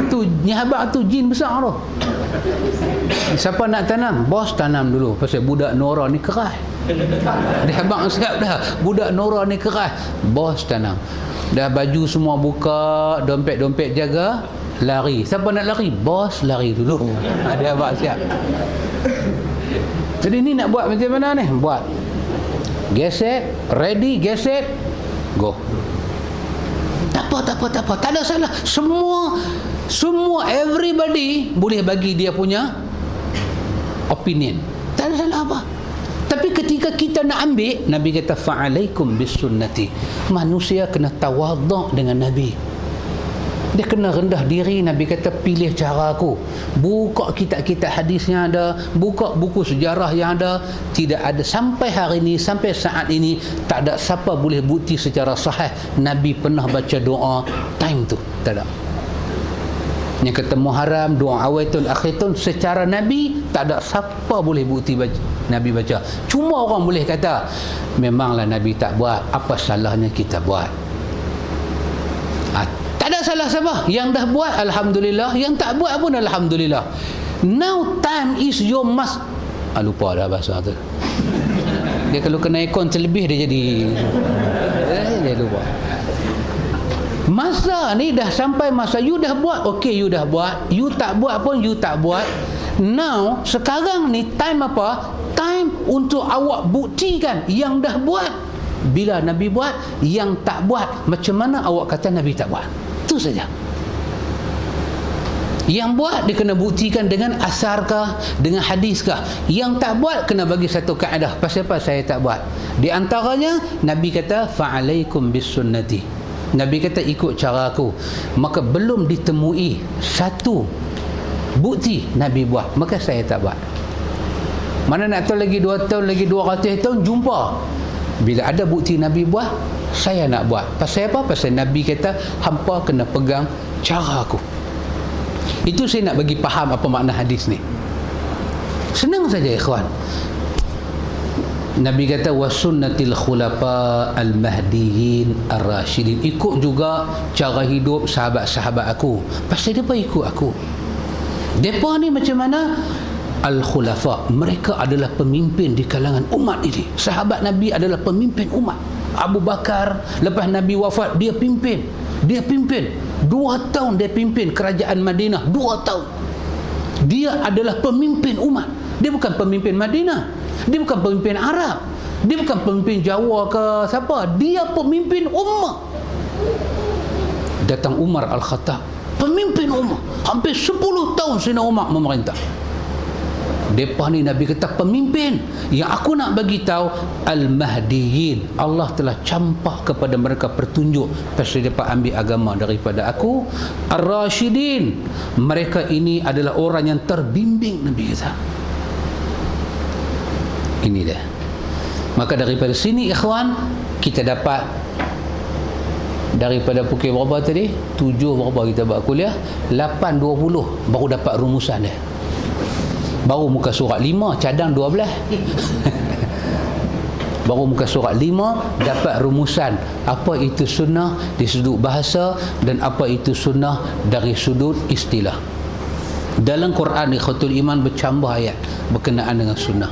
Tu nyahabaq tu jin besar tu. Siapa nak tanam? Bos tanam dulu. Pasal budak Nora ni keras. Dia habaq siap dah. Budak Nora ni keras. Bos tanam. Dah baju semua buka, dompet-dompet jaga, lari. Siapa nak lari? Bos lari dulu. Dia habaq siap. Jadi ni nak buat macam mana ni? Buat. Geset, ready, geset, go. Tak apa, tak ada salah. Semua everybody boleh bagi dia punya opinion, tak ada salah apa. Tapi ketika kita nak ambil, Nabi kata fa'alaikum bisunnati. Manusia kena tawaduk dengan Nabi. Dia kena rendah diri. Nabi kata pilih cara aku. Buka kitab-kitab hadis yang ada, buka buku sejarah yang ada. Tidak ada sampai hari ini, sampai saat ini, tak ada siapa boleh bukti secara sahih Nabi pernah baca doa time tu. Tak ada. Yang kata Muharram, doa awaitul akhirun, secara Nabi tak ada siapa boleh bukti baca, Nabi baca. Cuma orang boleh kata memanglah Nabi tak buat, apa salahnya kita buat. Tak ada salah siapa. Yang dah buat alhamdulillah, yang tak buat pun alhamdulillah. Now time is your must. Lupa dah bahasa tu. Dia kalau kena aircon terlebih dia jadi dia lupa. Masa ni dah sampai masa you dah buat, okey you dah buat, you tak buat pun you tak buat. Now sekarang ni time apa? Time untuk awak buktikan yang dah buat. Bila Nabi buat, yang tak buat, macam mana awak kata Nabi tak buat? Itu saja. Yang buat dia kena buktikan dengan asarkah, dengan hadiskah. Yang tak buat kena bagi satu kaedah. Pasal apa saya tak buat? Di antaranya Nabi kata fa'alaikum bisunnati. Nabi kata ikut cara aku. Maka belum ditemui satu bukti Nabi buat, maka saya tak buat. Mana nak tahu lagi 2 tahun, lagi 200 tahun jumpa. Bila ada bukti Nabi buat, saya nak buat. Pasal apa? Pasal Nabi kata hampa kena pegang cara aku. Itu saya nak bagi faham apa makna hadis ni. Senang saja ikhwan. Nabi kata wasunnatil khulafa al-mahdiyyin ar-rasyidin. Ikut juga cara hidup sahabat-sahabat aku. Pasal depa ikut aku. Depa ni macam mana? Al-khulafa, mereka adalah pemimpin di kalangan umat ini. Sahabat Nabi adalah pemimpin umat. Abu Bakar lepas Nabi wafat, dia pimpin 2 tahun dia pimpin kerajaan Madinah. 2 tahun dia adalah pemimpin umat. Dia bukan pemimpin Madinah, dia bukan pemimpin Arab, dia bukan pemimpin Jawa ke siapa. Dia pemimpin umat. Datang Umar Al-Khattab, pemimpin umat, hampir 10 tahun Sayyidina Umar memerintah. Depa ni Nabi kata pemimpin. Yang aku nak bagi tahu al-mahdiyyin, Allah telah campak kepada mereka petunjuk pasal depa ambil agama daripada aku. Ar-rasyidin, mereka ini adalah orang yang terbimbing, Nabi kata. Ini dia. Maka daripada sini ikhwan, kita dapat daripada pukul berapa tadi? 7 berapa kita buat kuliah? 8.20 baru dapat rumusan dia. Baru muka surat 5, cadang 12. Baru muka surat 5 dapat rumusan apa itu sunnah di sudut bahasa dan apa itu sunnah dari sudut istilah. Dalam Quran Ikhwatul Iman bercambah ayat berkenaan dengan sunnah.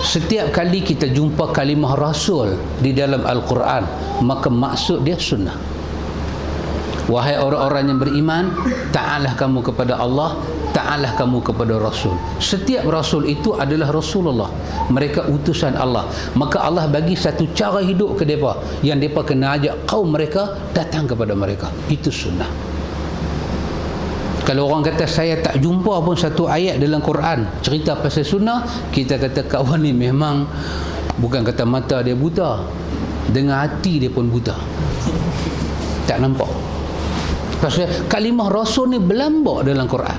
Setiap kali kita jumpa kalimah Rasul di dalam Al-Quran, maka maksud dia sunnah. Wahai orang-orang yang beriman, ta'alah kamu kepada Allah, ta'alah kamu kepada Rasul. Setiap Rasul itu adalah Rasulullah. Mereka utusan Allah. Maka Allah bagi satu cara hidup ke mereka, yang mereka kena ajak kaum mereka datang kepada mereka. Itu sunnah. Kalau orang kata saya tak jumpa pun satu ayat dalam Quran cerita pasal sunnah, kita kata kawan ni memang bukan kata mata dia buta, dengan hati dia pun buta. Tak nampak. Pasal kalimah Rasul ni berlambak dalam Quran.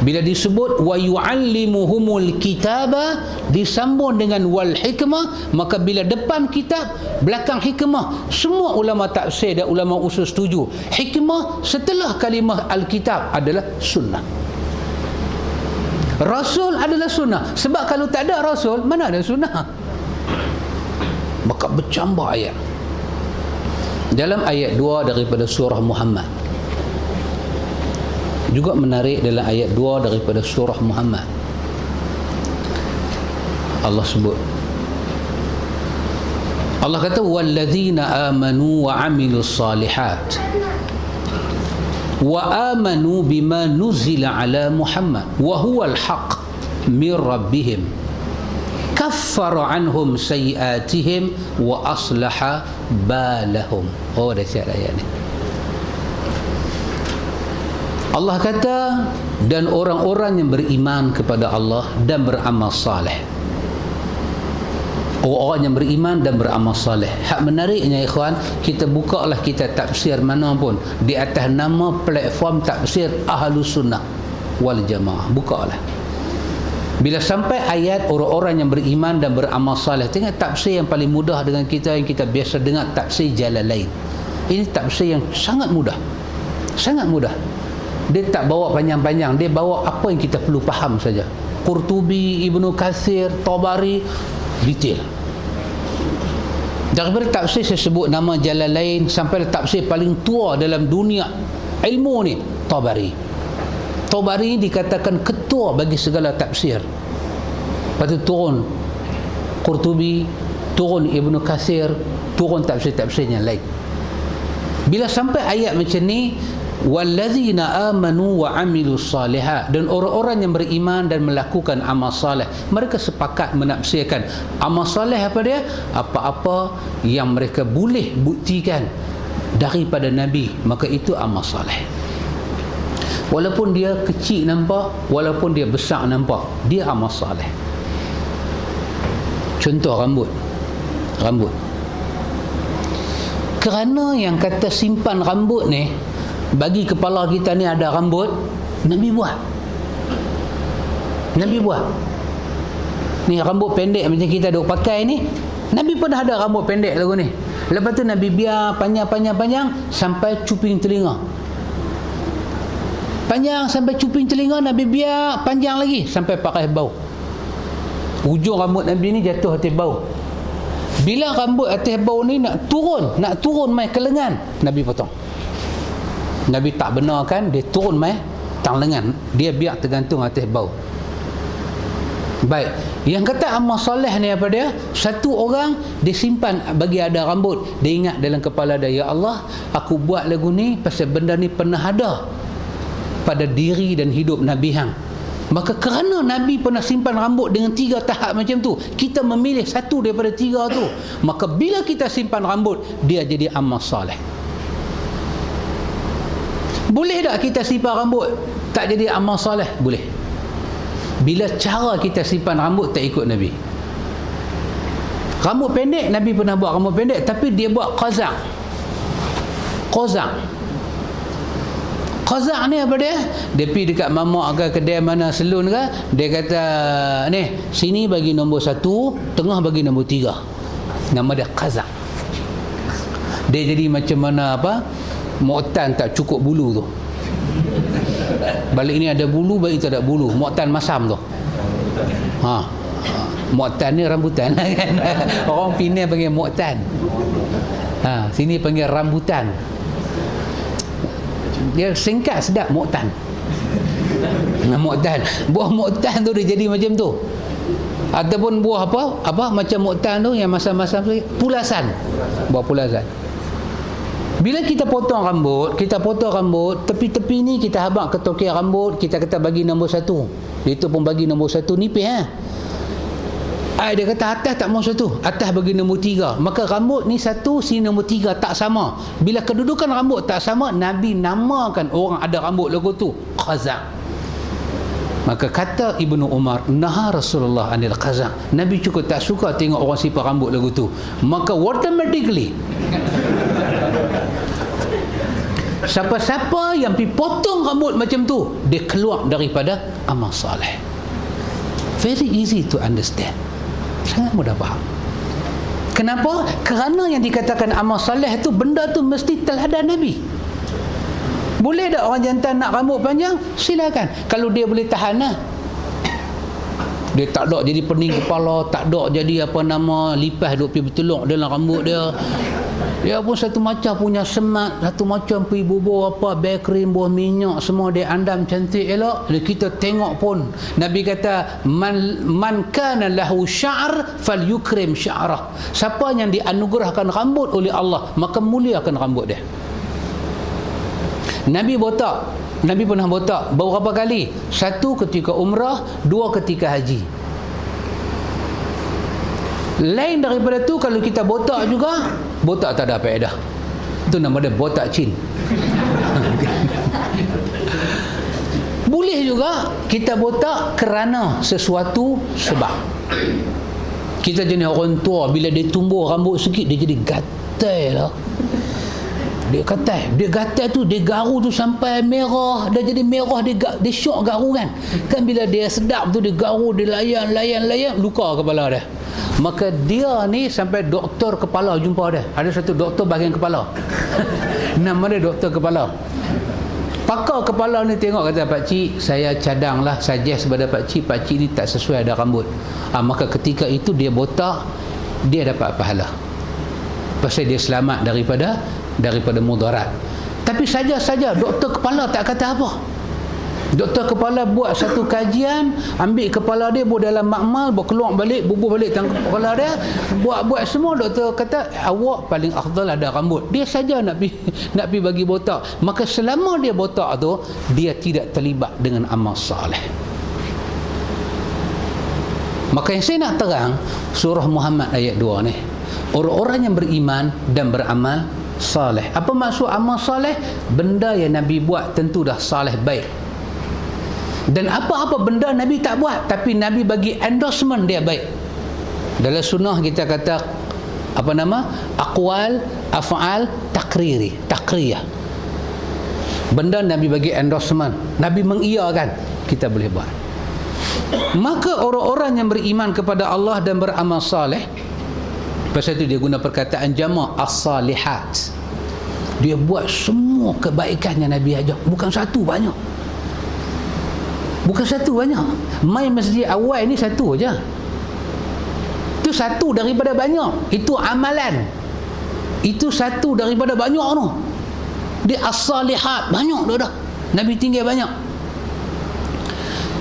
Bila disebut wa yu'allimuhumul kitaba, disambung dengan wal hikmah, maka bila depan kitab, belakang hikmah, semua ulama tafsir dan ulama usul setuju. Hikmah setelah kalimah al-kitab adalah sunnah. Rasul adalah sunnah. Sebab kalau tak ada Rasul, mana ada sunnah? Maka bercambah ayat. Dalam ayat 2 daripada surah Muhammad, juga menarik dalam ayat 2 daripada surah Muhammad, Allah sebut, Allah kata walladzina amanu wa amilus salihat wa amanu bima nuzila ala Muhammad wa huwal haq min rabbihim kaffara anhum sayiatihim wa aslaha balahum. Oh, dah siap ayat ni. Allah kata, dan orang-orang yang beriman kepada Allah dan beramal saleh. Orang yang beriman dan beramal saleh. Hak menariknya ikhwan, kita bukalah kita tafsir mana pun di atas nama platform tafsir Ahlus Sunnah wal Jamaah. Bukalah. Bila sampai ayat orang-orang yang beriman dan beramal saleh, tengok tafsir yang paling mudah dengan kita, yang kita biasa dengar, tafsir Jalalain. Ini tafsir yang sangat mudah. Sangat mudah. Dia tak bawa panjang-panjang, dia bawa apa yang kita perlu faham saja. Qurtubi, Ibnu Katsir, Tabari, detail. Daripada tafsir saya sebut nama Jalalain sampai tafsir paling tua dalam dunia ilmu ni, Tabari. Tabari dikatakan ketua bagi segala tafsir. Lepas tu turun Qurtubi, turun Ibnu Katsir, turun tafsir-tafsir yang lain. Bila sampai ayat macam ni, walladzina amanu wa amilus salihat, dan orang-orang yang beriman dan melakukan amal saleh, mereka sepakat menafsirkan amal saleh apa dia? Apa-apa yang mereka boleh buktikan daripada Nabi, maka itu amal saleh. Walaupun dia kecil nampak, walaupun dia besar nampak, dia amal soleh. Contoh rambut. Kerana yang kata simpan rambut ni, bagi kepala kita ni ada rambut, Nabi buat. Ni rambut pendek macam kita duk pakai ni, Nabi pernah ada rambut pendek lagu ni. Lepas tu Nabi biar panjang sampai cuping telinga. Panjang sampai cuping telinga, Nabi biar panjang lagi sampai pakai bau. Ujung rambut Nabi ni jatuh atas bau. Bila rambut atas bau ni nak turun mai ke lengan, Nabi potong. Nabi tak benarkan dia turun mai tang lengan, dia biar tergantung atas bau. Baik, yang kata amal soleh ni apa dia? Satu orang dia simpan bagi ada rambut, dia ingat dalam kepala dia, ya Allah, aku buat lagu ni pasal benda ni pernah ada pada diri dan hidup Nabi hang. Maka kerana Nabi pernah simpan rambut dengan 3 tahap macam tu, kita memilih satu daripada 3 tu, maka bila kita simpan rambut, dia jadi amal soleh. Boleh tak kita simpan rambut tak jadi amal soleh? Boleh. Bila cara kita simpan rambut tak ikut Nabi. Rambut pendek, Nabi pernah buat rambut pendek, tapi dia buat qazak ni apa dia? Dia pergi dekat mamak ke kedai mana salon ke, dia kata ni, sini bagi nombor 1, tengah bagi nombor 3. Nama dia qazak. Dia jadi macam mana apa, Mu'tan tak cukup bulu tu, balik ni ada bulu, balik tak ada bulu. Mu'tan masam tu. Mu'tan ni rambutan kan. Orang Penang panggil Mu'tan. Sini panggil rambutan. Dia singkat sedap, Mu'tan. Mu'tan. Buah Mu'tan tu dia jadi macam tu. Ataupun buah apa macam Mu'tan tu yang masam-masam tu, pulasan. Buah pulasan. Bila kita potong rambut, tepi-tepi ni kita habaq ke tokek rambut, kita kata bagi nombor 1. Dia tu pun bagi nombor 1 nipis dia kata atas tak mau 1, atas bagi nombor 3. Maka rambut ni 1, sini nombor 3 tak sama. Bila kedudukan rambut tak sama, Nabi namakan orang ada rambut lagu tu qazak. Maka kata Ibnu Umar, naha Rasulullah anil qazak. Nabi cukup tak suka tengok orang simpan rambut lagu tu. Maka automatically siapa-siapa yang pergi potong rambut macam tu, dia keluar daripada amal soleh. Very easy to understand, sangat mudah faham. Kenapa? Kerana yang dikatakan amal soleh tu, benda tu mesti teladan Nabi. Boleh tak orang jantan nak rambut panjang? Silakan, kalau dia boleh tahan lah. Dia tak ada jadi pening kepala, tak ada jadi lipas duk pergi berteluk dalam rambut dia. Dia pun satu macam punya semat, satu macam pergi bubur bare krim, buah minyak, semua dia andam cantik elok. Dan kita tengok pun Nabi kata, man kana lahu sya'r falyukrim sya'rah. Siapa yang dianugerahkan rambut oleh Allah, maka muliakan rambut dia. Nabi pernah botak berapa kali? 1 ketika umrah, 2 ketika haji. Lain daripada tu, kalau kita botak juga, botak tak ada faedah. Itu nama dia botak chin. Boleh juga kita botak kerana sesuatu sebab. Kita jenis orang tua, bila dia tumbuh rambut sikit, dia jadi gatal lah. Dia gatal tu, dia garu tu sampai merah, dah jadi merah, dia syok garu kan. Kan bila dia sedap tu, dia garu, dia layan, luka kepala dia. Maka dia ni sampai doktor kepala jumpa dia. Ada satu doktor bahagian kepala. Nama dia doktor kepala. Pakar kepala ni tengok, kata, pakcik, saya cadanglah, suggest kepada pakcik ni tak sesuai ada rambut. Maka ketika itu dia botak, dia dapat pahala. Pasal dia selamat daripada mudarat. Tapi saja-saja doktor kepala tak kata apa. Doktor kepala buat satu kajian, ambil kepala dia, buat dalam makmal, buat keluar balik, bubuh balik tangkap kepala dia, buat semua. Doktor kata, awak paling afdal ada rambut. Dia saja nak pergi bagi botak. Maka selama dia botak tu, dia tidak terlibat dengan amal soleh. Maka yang saya nak terang, surah Muhammad ayat 2 ni, orang-orang yang beriman dan beramal saleh. Apa maksud amal saleh? Benda yang Nabi buat tentu dah saleh, baik. Dan apa-apa benda Nabi tak buat tapi Nabi bagi endorsement dia baik. Dalam sunnah kita kata apa nama? Aqwal, af'al, takriyah. Benda Nabi bagi endorsement, Nabi mengiyakan, kita boleh buat. Maka orang-orang yang beriman kepada Allah dan beramal saleh, pasal itu dia guna perkataan jama' as-salihat. Dia buat semua kebaikan yang Nabi ajar, bukan satu, banyak. Bukan satu, banyak. Main masjid awal ni satu aja. Itu satu daripada banyak. Itu amalan. Itu satu daripada banyak tu. Dia as-salihat, banyak dah. Nabi tinggal banyak.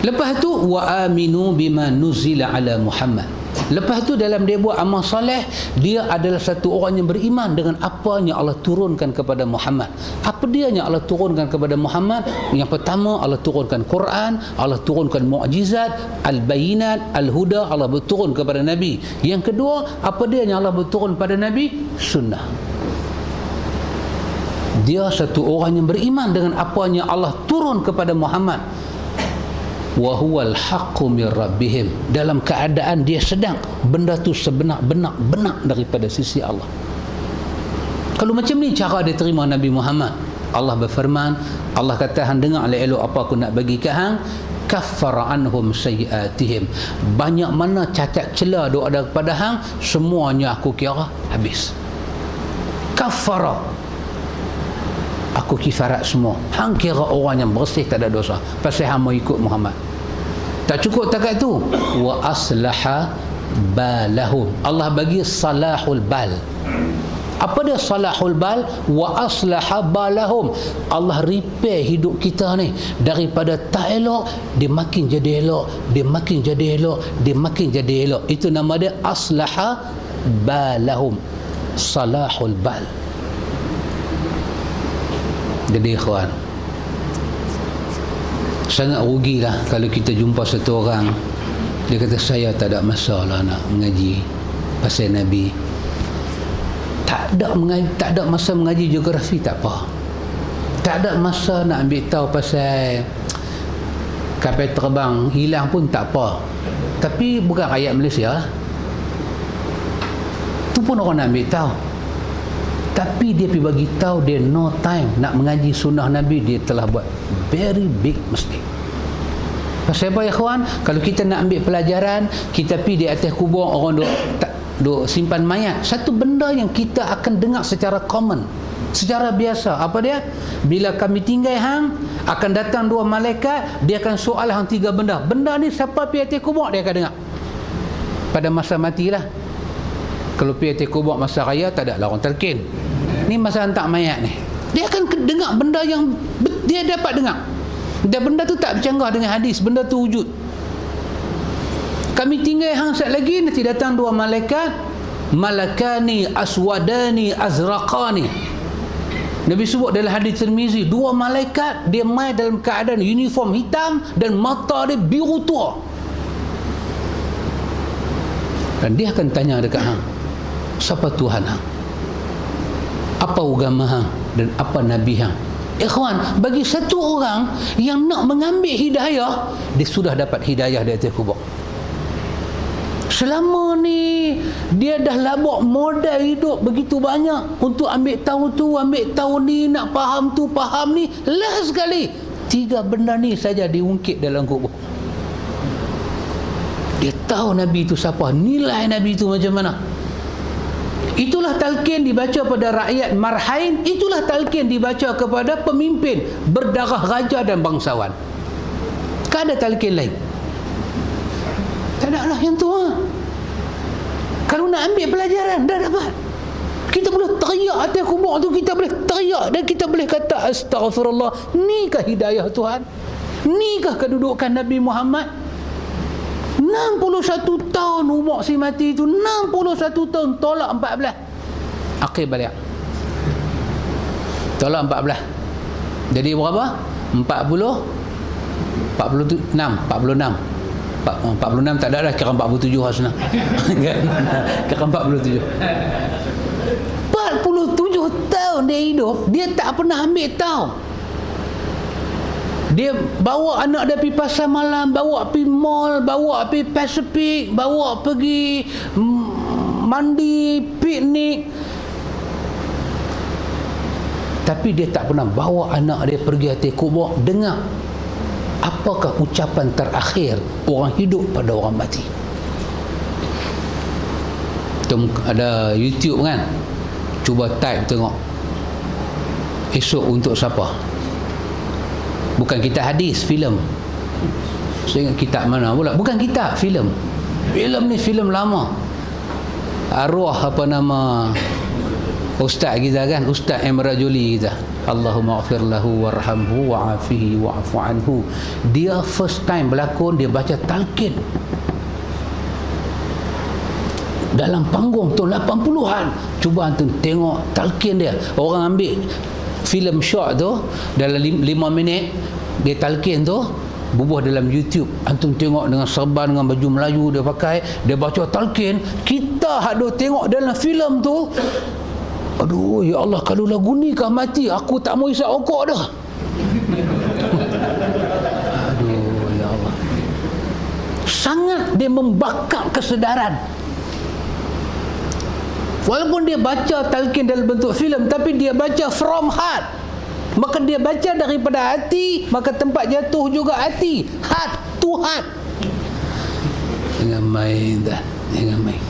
Lepas tu wa aminu bima nuzila ala Muhammad. Lepas tu dalam dia buat amal soleh, dia adalah satu orang yang beriman dengan apa yang Allah turunkan kepada Muhammad. Apa dia yang Allah turunkan kepada Muhammad? Yang pertama, Allah turunkan Quran, Allah turunkan mukjizat, al-bayinat, al-huda, Allah berturun kepada Nabi. Yang kedua, apa dia yang Allah berturun pada Nabi? Sunnah. Dia satu orang yang beriman dengan apa yang Allah turun kepada Muhammad. Wa huwal haqqu mir rabbihim, dalam keadaan dia sedang benda tu sebenar-benar daripada sisi Allah. Kalau macam ni cara dia terima Nabi Muhammad, Allah berfirman, Allah kata, hang dengar elok apa aku nak bagi kat hang, kaffara anhum sayiatihim, banyak mana cacat celah duk ada kepada hang, semuanya aku kira habis. Kaffara, aku kifarat semua. Hang kira orang yang bersih, tak ada dosa, pasal hang mau ikut Muhammad. Tak cukup takat tu, wa aslaha balahum, Allah bagi salahul bal. Apa dia salahul bal? Wa aslaha balahum, Allah repair hidup kita ni. Daripada tak elok, dia makin jadi elok, dia makin jadi elok, dia makin jadi elok. Itu nama dia aslaha balahum, salahul bal. Jadi ikhwan, sangat rugilah kalau kita jumpa satu orang, dia kata saya tak ada masalah nak mengaji pasal Nabi, tak ada masa mengaji geografi, tak apa, tak ada masa nak ambil tahu pasal kapal terbang hilang pun tak apa, tapi bukan rakyat Malaysia lah, tu pun orang nak ambil tahu. Tapi dia pergi bagi tahu dia no time nak mengaji sunnah Nabi, dia telah buat very big mistake. Pasal apa ya kawan? Kalau kita nak ambil pelajaran, kita pergi di atas kubur orang duk simpan mayat, satu benda yang kita akan dengar secara common, secara biasa, apa dia? Bila kami tinggal hang, akan datang dua malaikat, dia akan soal hang tiga benda. Benda ni siapa pergi atas kubur, dia akan dengar pada masa matilah. Kalau pergi atas kubur masa raya, tak ada lah orang terkin. Ni masa hantar mayat ni, dia akan dengar benda yang dia dapat dengar, dan benda tu tak bercanggah dengan hadis, benda tu wujud. Kami tinggal hang sat lagi, nanti datang dua malaikat, malakani aswadani azraqani. Nabi sebut dalam hadis Tirmizi, dua malaikat dia mai dalam keadaan uniform hitam dan mata dia biru tua, dan dia akan tanya dekat hang, siapa Tuhan hang, apa agama hang, dan apa Nabi hang. Ikhwan, bagi satu orang yang nak mengambil hidayah, dia sudah dapat hidayah di atas kubur. Selama ni dia dah labuk modal hidup begitu banyak untuk ambil tahu tu, ambil tahu ni, nak faham tu, faham ni. Last sekali tiga benda ni saja diungkit dalam kubur. Dia tahu Nabi itu siapa, nilai Nabi itu macam mana. Itulah talqin dibaca pada rakyat marhain, itulah talqin dibaca kepada pemimpin berdarah raja dan bangsawan. Tak ada talqin lain, tak ada lah yang tu. Kalau nak ambil pelajaran, dah dapat. Kita boleh teriak atas kubur tu, kita boleh teriak dan kita boleh kata astaghfirullah. Nikah hidayah Tuhan, nikah kedudukan Nabi Muhammad. 61 tahun umur si mati itu, 61 tahun tolak 14. Akhir balik tolak 14, jadi berapa? 46 tak ada dah, kira 47 Hasna. Kira 47 tahun tahun dia hidup, dia tak pernah ambil tahu. Dia bawa anak dia pergi pasar malam, bawa pergi mall, bawa pergi Pacific, bawa pergi mandi, piknik. Tapi dia tak pernah bawa anak dia pergi hati kubur dengar apakah ucapan terakhir orang hidup pada orang mati. Ada YouTube kan, cuba type tengok esok untuk siapa. Bukan kitab hadis, filem. Saya ingat kitab mana pula, bukan kitab, filem. Filem ni filem lama. Arwah apa nama ustaz kita kan, Ustaz Emrajuli kita, Allahumma ighfir lahu warhamhu wa'afihi wa'fu anhu. Dia first time berlakon, dia baca talqin dalam panggung tahun 80-an. Cuba antum tengok talqin dia. Orang ambil filem short tu dalam 5 minit, dia talqin tu bubuh dalam YouTube. Antum tengok dengan serban, dengan baju Melayu dia pakai, dia baca talqin. Kita ada tengok dalam filem tu, aduh ya Allah, kalau lagu ni kah mati, aku tak mau isap rokok dah. Aduh ya Allah, sangat dia membakar kesedaran. Walaupun dia baca talqin dalam bentuk filem, tapi dia baca from heart. Maka dia baca daripada hati, maka tempat jatuh juga hati. Heart to heart. Jangan main dah, jangan main.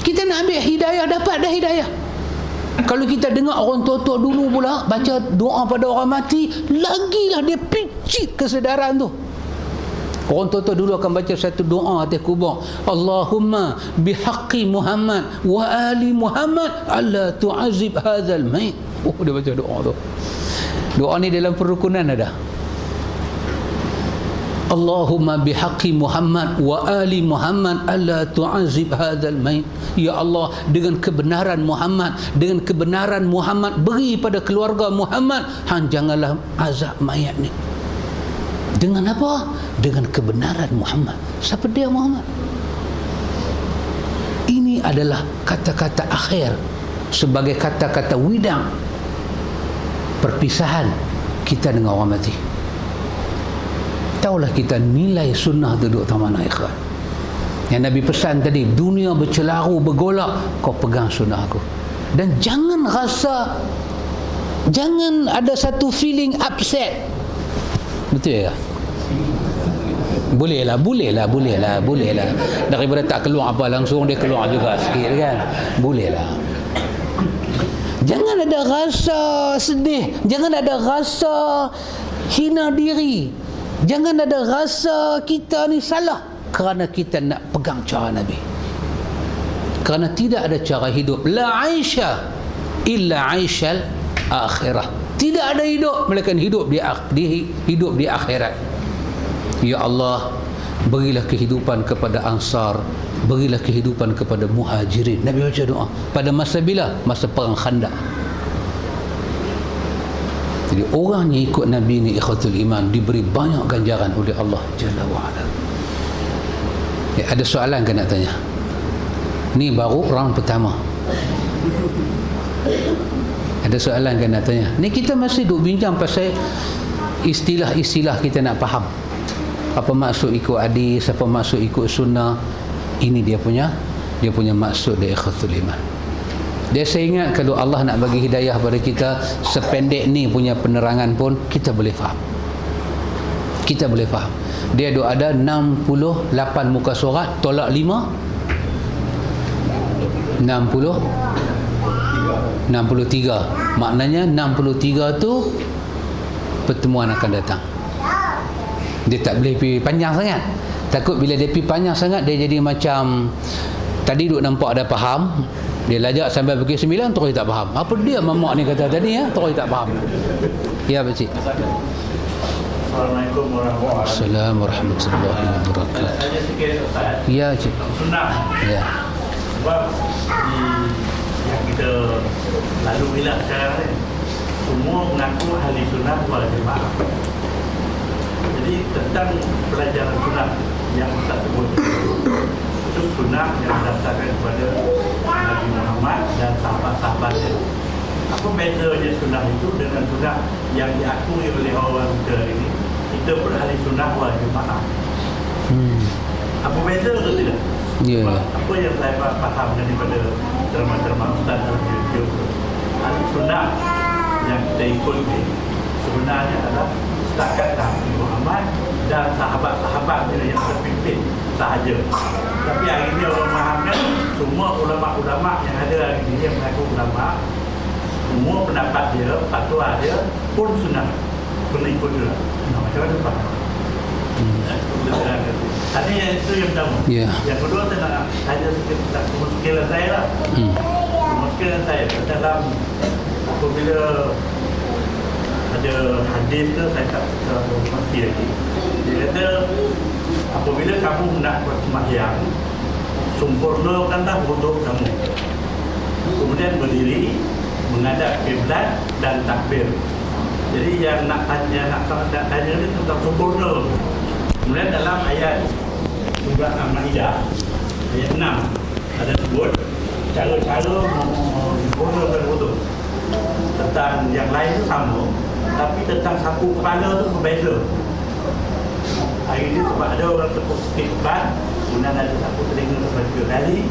Kita nak ambil hidayah, dapat dah hidayah. Kalau kita dengar orang tua-tua dulu pula baca doa pada orang mati, lagilah dia picit kesedaran tu. Orang tua-tua dulu akan baca satu doa atas kubur, Allahumma bihaqqi Muhammad wa ali Muhammad alla tu'azib hadzal mayt. Oh, dia baca doa tu. Doa ni dalam perukunan ada. Allahumma bihaqqi Muhammad wa ali Muhammad alla tu'azib hadzal mayt. Ya Allah, dengan kebenaran Muhammad, dengan kebenaran Muhammad, beri pada keluarga Muhammad, hang janganlah azab mayat ni. Dengan apa? Dengan kebenaran Muhammad. Siapa dia Muhammad? Ini adalah kata-kata akhir sebagai kata-kata widang perpisahan kita dengan orang mati. Taulah kita nilai sunnah tu duduk tak mana, ikhwan. Yang Nabi pesan tadi, dunia bercelaru, bergolak, kau pegang sunnah aku. Dan jangan rasa, jangan ada satu feeling upset. Betul ya? Boleh lah. Daripada tak keluar apa langsung, dia keluar juga sikit kan. Boleh lah. Jangan ada rasa sedih, jangan ada rasa hina diri, jangan ada rasa kita ni salah kerana kita nak pegang cara Nabi. Kerana tidak ada cara hidup, la aisha illa aishal akhirah. Tidak ada hidup melainkan hidup di akhirat. Ya Allah, berilah kehidupan kepada Ansar, berilah kehidupan kepada Muhajirin. Nabi baca doa pada masa bila? Masa perang Khandaq. Jadi orang yang ikut Nabi ni, ikhwatul iman, diberi banyak ganjaran oleh Allah Jalla wa'ala. Ya, ada soalan ke nak tanya? Ni baru round pertama. Ada soalan kan nak tanya? Ni kita masih duk bincang pasal istilah-istilah kita nak faham. Apa maksud ikut hadis, apa maksud ikut sunnah. Ini dia punya maksud dia, ikhwatul iman. Dia saya ingat kalau Allah nak bagi hidayah pada kita, sependek ni punya penerangan pun kita boleh faham. Kita boleh faham. Dia ada 68 muka surat, tolak 5, 63. Maknanya 63 tu pertemuan akan datang. Dia tak boleh pergi panjang sangat. Takut bila dia pergi panjang sangat, dia jadi macam tadi duk nampak ada faham, dia lajak sampai pergi 9 terus tak faham. Apa dia mamak ni kata tadi ya? Terus tak faham. Ya pakcik.
Assalamualaikum
warahmatullahi wabarakatuh.
Saya sikit Ustaz.
Ya cik.
Sunnah.
Ya.
Sebab yang kita lalui lah sekarang ni, semua mengaku ahli sunnah wal jamaah. Jadi tentang pelajaran sunnah yang Ustaz sebut itu sunnah yang berdasarkan kepada Nabi Muhammad dan sahabat-sahabatnya. Apa bezanya sunnah itu dengan sunnah yang diakui oleh orang kita ini? Kita pun ahli sunnah wal jamaah. Apa beza ke tidak?
Ya.
Apa yang saya faham daripada ceramah-ceramah ustaz dalam YouTube, ahli sunnah yang kita ikut ni sebenarnya adalah setakat Nabi Muhammad dan sahabat-sahabat yang terpimpin sahaja. Tapi hari ini orang fahamkan semua ulama-ulama yang ada hari ini yang mengaku ulama, semua pendapat dia, fatwa dia pun sunnah, kena ikut juga. Macam mana Pak? Tadi itu yang pertama.
Ya.
Yang kedua saya nak tanya sikit tentang kemuskilan saya lah. Kemuskilan saya dalam apabila ada hadis tu saya tak mengerti lagi. Dia kata apabila kamu nak bersembahyang, sempurnakanlah wuduk kamu. Kemudian berdiri menghadap kiblat dan takbir. Jadi yang nak tanya ni tentang sempurna. Kemudian dalam ayat surah Al-Maidah ayat 6 ada sebut cara-cara sempurnakan wuduk. Tentang yang lain tu sama, tapi tentang sapu kepala tu berbeza. Hari ini sebab ada orang tepuk kiblat, kemudian ada sapu telinga berbeza kali.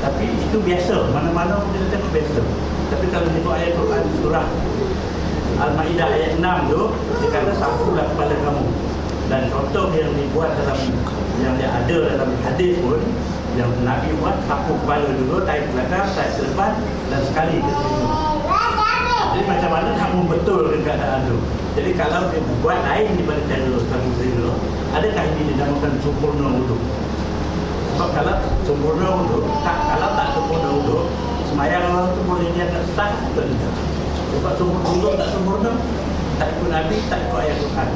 Tapi itu biasa, mana-mana pun kita tengok biasa. Tapi kalau tengok ayat Quran surah Al-Maidah ayat 6 tu, dia kata sapulah kepala kamu. Dan contoh yang dibuat dalam yang dia ada dalam hadis pun, yang Nabi buat sapu kepala dulu, tarik ke belakang, tarik ke depan dan sekali ke telinga. Jadi macam mana nak membetulkan keadaan tu. Jadi kalau dia buat lain daripada cara sapu telinga, adakah ini dinamakan sempurna wuduk? Sebab kalau sempurna wuduk, kalau tak sempurna wuduk, semayang orang tu boleh dia tak sah atau tidak. Sebab sempurna wuduk tak sempurna, tak ikut Nabi, tak ikut ayat Tuhan.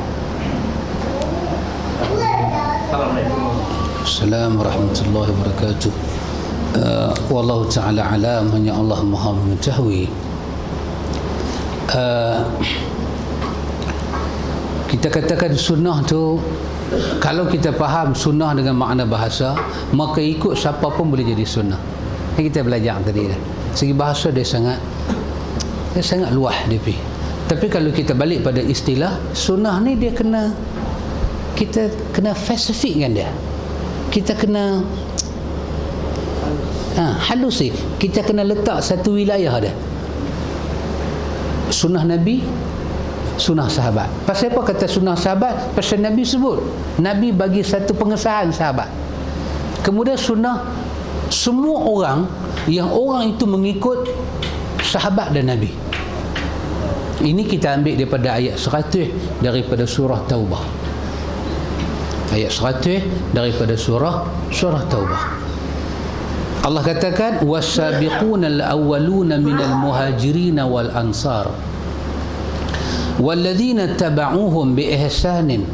Assalamualaikum.
Assalamualaikum warahmatullahi wabarakatuh. Wallahu ta'ala alam, hanya Allah Maha mengetahui. Kita katakan sunnah tu, kalau kita faham sunnah dengan makna bahasa, maka ikut siapa pun boleh jadi sunnah. Yang kita belajar tadi dah. Segi bahasa dia sangat luas dia pergi. Tapi kalau kita balik pada istilah, sunnah ni dia kita kena spesifikkan dia. Kita kena halusi. Kita kena letak satu wilayah dia. Sunnah Nabi, sunnah sahabat. Pasal apa kata sunnah sahabat? Pasal Nabi sebut, Nabi bagi satu pengesahan sahabat. Kemudian sunnah semua orang yang orang itu mengikut sahabat dan Nabi. Ini kita ambil daripada ayat 100 daripada surah Taubah. Ayat 100 daripada surah Taubah. Allah katakan was-sabiqunal awwaluna minal muhajirin wal ansar walladzina tabauhum bi ihsanin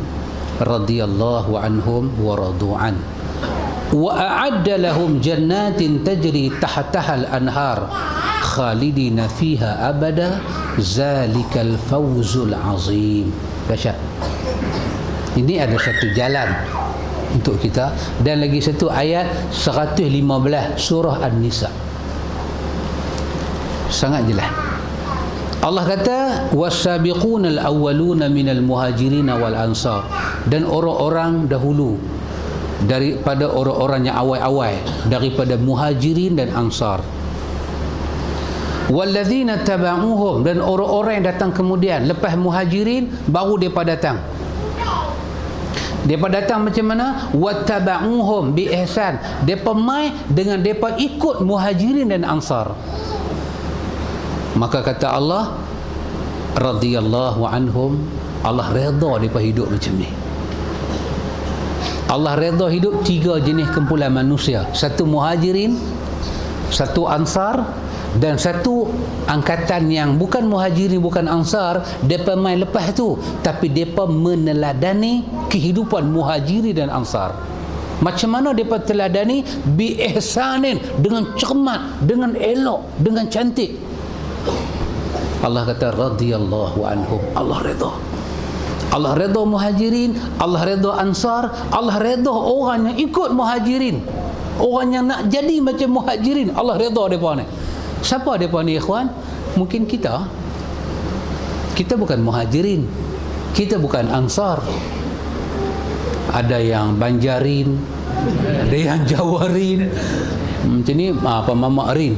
radhiyallahu anhum wa radu an wa a'adda lahum jannatin tajri tahtaha al-anhar khalidina fiha abada zalikal fawzul azim. Baca. Ini ada satu jalan untuk kita, dan lagi satu ayat 115 surah An-Nisa. Sangat jelas. Allah kata was-sabiqunal awwaluna minal muhajirin wal ansar, dan orang-orang dahulu daripada orang-orang yang awal-awal daripada muhajirin dan ansar. Walladzina tabauhum, dan orang-orang yang datang kemudian lepas muhajirin baru depa datang. Depa datang macam mana? Wattaba'uhum bi ihsan. Depa mai dengan depa ikut muhajirin dan ansar. Maka kata Allah radhiyallahu anhum, Allah redha depa hidup macam ni. Allah redha hidup tiga jenis kumpulan manusia. Satu muhajirin, satu ansar, dan satu angkatan yang bukan muhajirin, bukan ansar. Depa mai lepas tu, tapi depa meneladani kehidupan muhajirin dan ansar. Macam mana depa teladani? Bi ihsanin, dengan cermat, dengan elok, dengan cantik. Allah kata radhiyallahu anhum, Allah redha. Allah redha muhajirin, Allah redha ansar, Allah redha orang yang ikut muhajirin, orang yang nak jadi macam muhajirin. Allah redha depa ni. Siapa depa ni ikhwan? Mungkin kita bukan muhajirin, kita bukan ansar, ada yang banjarin, ada yang jawarin, macam ni apa mamarin.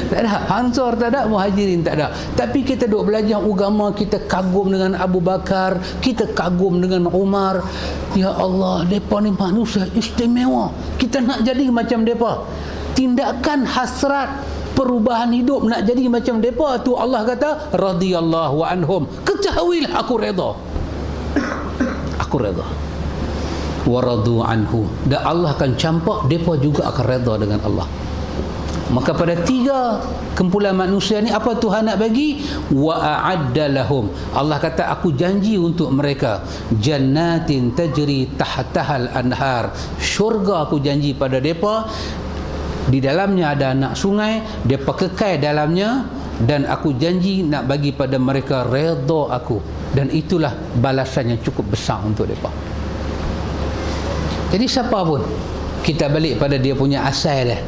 Tak ada ansar, tak ada muhajirin, tak ada. Tapi kita duk belajar agama, kita kagum dengan Abu Bakar, kita kagum dengan Umar. Ya Allah, depa ni manusia istimewa, kita nak jadi macam depa. Tindakan hasrat perubahan hidup nak jadi macam depa tu, Allah kata radhiyallahu anhum, ketahuilah aku redha, aku redha, wa radu anhu, dan Allah akan campak depa juga akan redha dengan Allah. Maka pada tiga kumpulan manusia ni apa Tuhan nak bagi? Wa a'adda lahum, Allah kata aku janji untuk mereka jannatin tajri tahtahal anhar, syurga aku janji pada depa, di dalamnya ada anak sungai, depa kekal dalamnya, dan aku janji nak bagi pada mereka redha aku, dan itulah balasan yang cukup besar untuk depa. Jadi siapa pun, kita balik pada dia punya asal dia.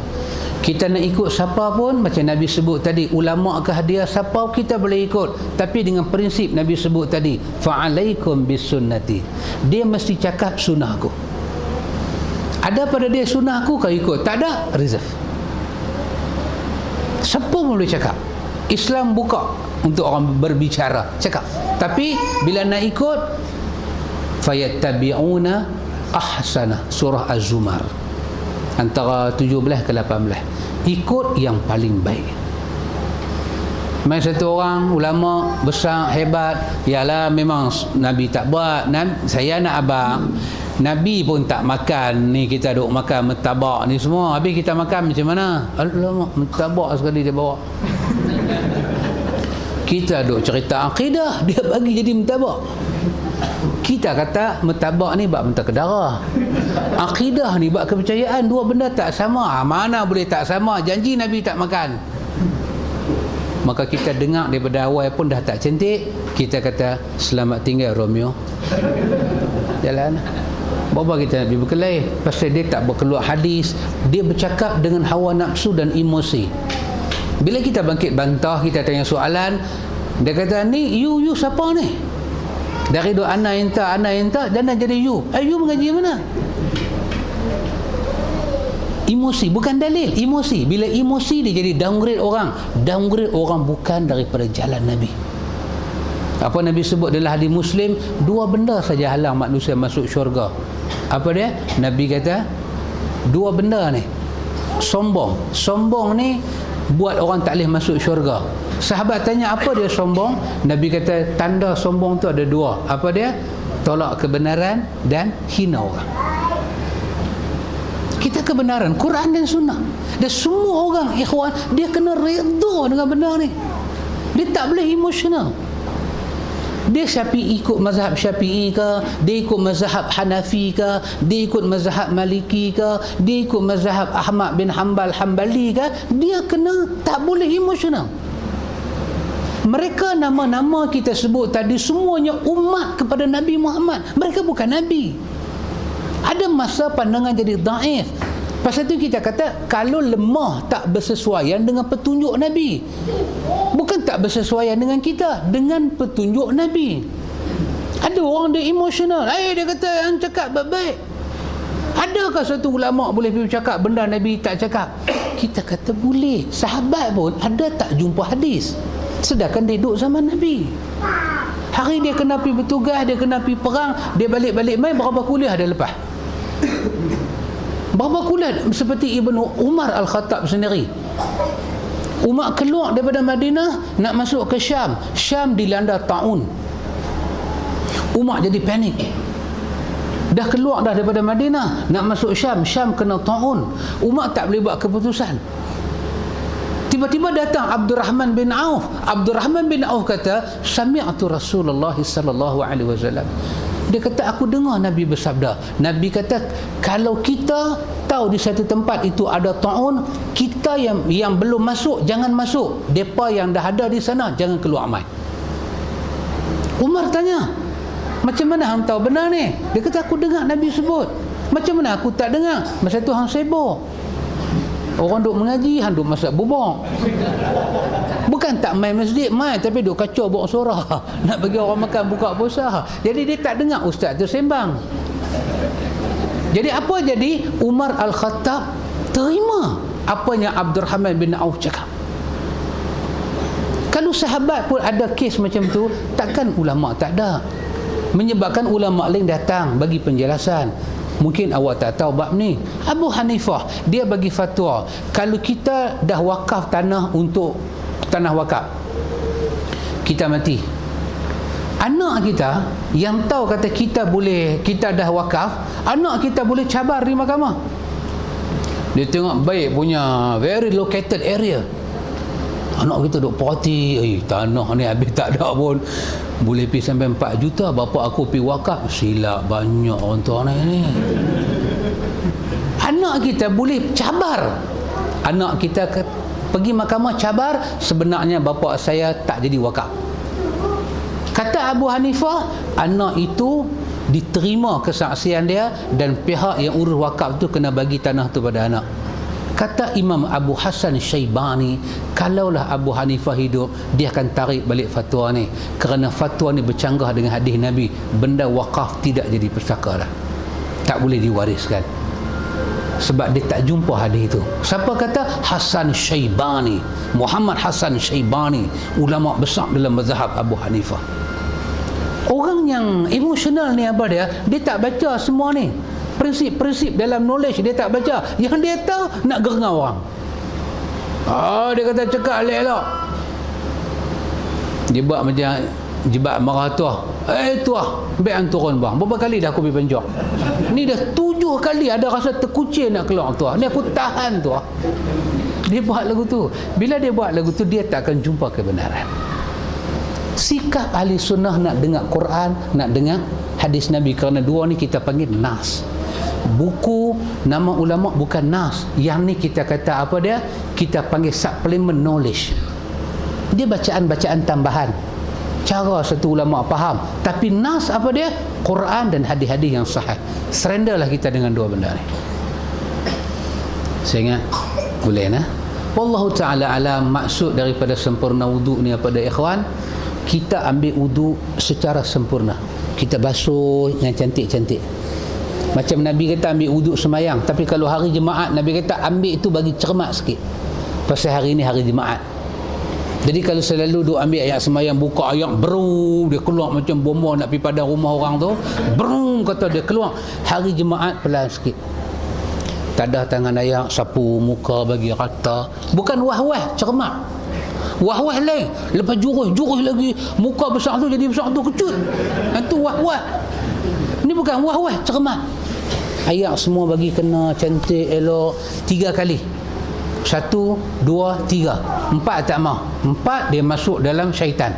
Kita nak ikut siapa pun, macam Nabi sebut tadi, ulama kah dia, siapa kita boleh ikut, tapi dengan prinsip Nabi sebut tadi, fa'alaikum bisunnati, dia mesti cakap sunnahku. Ada pada dia sunnah aku, kau ikut. Tak ada, reserve. Siapa pun boleh cakap. Islam buka untuk orang berbicara, cakap. Tapi bila nak ikut, fayattabi'una ahsana, surah Az-Zumar antara 17 ke 18. Ikut yang paling baik. Main satu orang ulama besar hebat, ialah memang Nabi tak buat, saya nak abang, Nabi pun tak makan ni, kita duk makan martabak ni semua, habis kita makan macam mana? Alamak, martabak sekali dia bawa. Kita duk cerita akidah, dia bagi jadi martabak. Kita kata martabak ni bab mentah ke darah, akidah ni bab kepercayaan, dua benda tak sama. Mana boleh tak sama? Janji Nabi tak makan. Maka kita dengar daripada awal pun dah tak cantik, kita kata selamat tinggal Romeo, jalan. Bapa kita nak pergi berkelahi, pasal dia tak berkeluar hadis, dia bercakap dengan hawa nafsu dan emosi. Bila kita bangkit bantah, kita tanya soalan, dia kata ni you siapa ni? Dari dua anak enta dan jadi you. You mengaji mana? Emosi, bukan dalil, emosi. Bila emosi dia jadi downgrade orang bukan daripada jalan Nabi. Apa Nabi sebut dalam hadis Muslim, dua benda saja halang manusia masuk syurga. Apa dia? Nabi kata dua benda ni. Sombong ni buat orang tak boleh masuk syurga. Sahabat tanya apa dia sombong? Nabi kata tanda sombong tu ada dua. Apa dia? Tolak kebenaran dan hina orang. Kita kebenaran, Quran dan Sunnah, dan semua orang ikhwan dia kena redha dengan benda ni. Dia tak boleh emosional. Dia ikut mazhab Syafi'i ke, dia ikut mazhab Hanafi ke, dia ikut mazhab Maliki ke, dia ikut mazhab Ahmad bin Hanbal Hanbali ke, dia kena tak boleh emosional. Mereka nama-nama kita sebut tadi semuanya umat kepada Nabi Muhammad, mereka bukan Nabi. Ada masa pandangan jadi daif. Pasal tu kita kata kalau lemah tak bersesuaian dengan petunjuk Nabi, bukan tak bersesuaian dengan kita, dengan petunjuk Nabi. Ada orang dia emosional, dia kata yang cakap baik-baik. Adakah satu ulama boleh pergi cakap benda Nabi tak cakap? Kita kata boleh. Sahabat pun ada tak jumpa hadis, sedangkan dia duduk zaman Nabi. Hari dia kena pergi bertugas, dia kena pergi perang, dia balik-balik main, berapa kuliah dia lepas? Berapa kuliah? Seperti Ibnu Umar Al-Khattab sendiri. Umar keluar daripada Madinah nak masuk ke Syam. Syam dilanda taun. Umar jadi panik. Dah keluar dah daripada Madinah nak masuk Syam. Syam kena taun. Umar tak boleh buat keputusan. Tiba-tiba datang Abdurrahman bin Auf. Abdurrahman bin Auf kata, sami'tu Rasulullah sallallahu alaihi wasallam. Dia kata aku dengar Nabi bersabda. Nabi kata kalau kita tahu di satu tempat itu ada taun, kita yang belum masuk jangan masuk. Depa yang dah ada di sana jangan keluar mai. Umar tanya, macam mana hang tahu benar ni? Dia kata aku dengar Nabi sebut. Macam mana aku tak dengar? Masa tu hang sibuk. Orang duk mengaji, hang duk masak bubur. Bukan tak main masjid, main, tapi duk kacau buat suara. Nak bagi orang makan buka puasa. Jadi dia tak dengar ustaz tu sembang. Jadi apa jadi? Umar Al-Khattab terima apa yang Abdurrahman bin Auf cakap. Kalau sahabat pun ada kes macam tu, takkan ulama tak ada. Menyebabkan ulama lain datang bagi penjelasan. Mungkin awak tak tahu bab ni. Abu Hanifah dia bagi fatwa, kalau kita dah wakaf tanah untuk tanah wakaf, kita mati, anak kita yang tahu kata kita dah wakaf, anak kita boleh cabar di mahkamah. Dia tengok baik punya very located area, anak kita duk party, tanah ni habis tak ada pun, boleh pergi sampai 4 juta, bapa aku pergi wakaf. Silap banyak orang tua ni. Anak kita boleh cabar, anak kita pergi mahkamah cabar, sebenarnya bapa saya tak jadi wakaf. Kata Abu Hanifah, anak itu diterima kesaksian dia dan pihak yang urus wakaf tu kena bagi tanah tu pada anak. Kata Imam Abu Hasan Syaibani, kalaulah Abu Hanifah hidup, dia akan tarik balik fatwa ni, kerana fatwa ni bercanggah dengan hadis Nabi. Benda wakaf tidak jadi pusaka dah, tak boleh diwariskan, sebab dia tak jumpa hadis itu. Siapa kata? Hasan Syaibani, Muhammad Hasan Syaibani, ulama besar dalam mazhab Abu Hanifah. Orang yang emosional ni apa dia? Dia tak baca semua ni prinsip-prinsip dalam knowledge, dia tak baca. Yang dia tahu nak gerengau orang. Dia kata cakap elok-elok. Dia buat macam jibat marah tuah. Tuah, ambil hang turun bang. Berapa kali dah aku pergi penjok? Ni dah 7 kali ada rasa terkucing nak keluar tuah. Ni aku tahan tuah. Dia buat lagu tu. Bila dia buat lagu tu, dia tak akan jumpa kebenaran. Sikap ahli sunnah nak dengar Quran, nak dengar hadis Nabi, kerana dua ni kita panggil nas. Buku nama ulama bukan nas. Yang ni kita kata apa dia? Kita panggil supplement knowledge. Dia bacaan-bacaan tambahan, cara satu ulama faham. Tapi nas apa dia? Quran dan hadis-hadis yang sahih. Surrenderlah kita dengan dua benda ni. Saya ingat boleh nah. Wallahu ta'ala alam. Maksud daripada sempurna wudu ni pada ikhwan, kita ambil wudu secara sempurna, kita basuh dengan cantik-cantik. Macam Nabi kata ambil wudu semayang, tapi kalau hari Jumaat Nabi kata ambil itu bagi cermat sikit, pasal hari ini hari Jumaat. Jadi kalau selalu duk ambil ayat semayang, buka ayat brum, dia keluar macam bomba nak pergi pada rumah orang tu, brum kata dia keluar. Hari Jumaat pelan sikit, tadah tangan ayat, sapu muka bagi rata, bukan wah-wah cermat. Wah-wah lain, lepas jurus lagi, muka besar tu jadi besar tu kecut. Itu wah-wah. Ini bukan wah-wah, cermat. Ayat semua bagi kena cantik, elok. 3 kali. 1, 2, 3. 4 tak mau. 4 dia masuk dalam syaitan.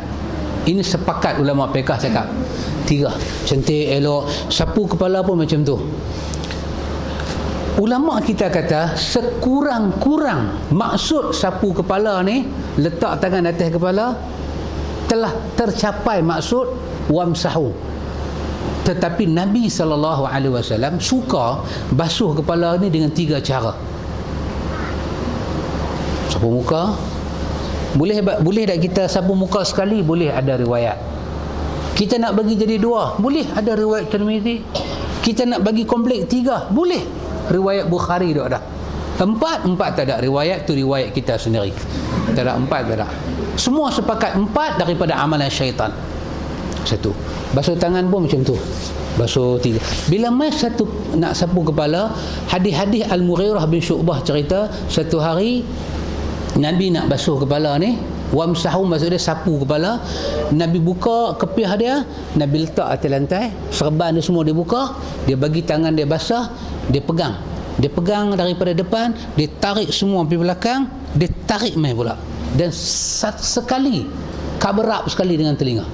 Ini sepakat ulama fiqh cakap. 3 cantik, elok. Sapu kepala pun macam tu. Ulama kita kata sekurang-kurang maksud sapu kepala ni, letak tangan atas kepala, telah tercapai maksud wamsahu. Tetapi Nabi SAW suka basuh kepala ni dengan 3 cara. Sapu muka, boleh tak kita sapu muka sekali? Boleh, ada riwayat. Kita nak bagi jadi 2, boleh, ada riwayat Tirmizi. Kita nak bagi komplek 3, boleh, riwayat Bukhari tak ada. 4 tak ada, riwayat tu riwayat kita sendiri. Tak ada 4, tak ada. Semua sepakat 4 daripada amalan syaitan. 1. Basuh tangan pun macam tu. Basuh 3. Bila mai satu nak sapu kepala, hadis-hadis Al-Mughirah bin Syu'bah cerita satu hari Nabi nak basuh kepala ni, wamsahu maksud dia sapu kepala. Nabi buka kepiah dia, Nabi letak atas lantai, serban dia semua dia buka, dia bagi tangan dia basah, dia pegang daripada depan, dia tarik semua pergi belakang, dia tarik mai pula, dan sekali cover up sekali dengan telinga.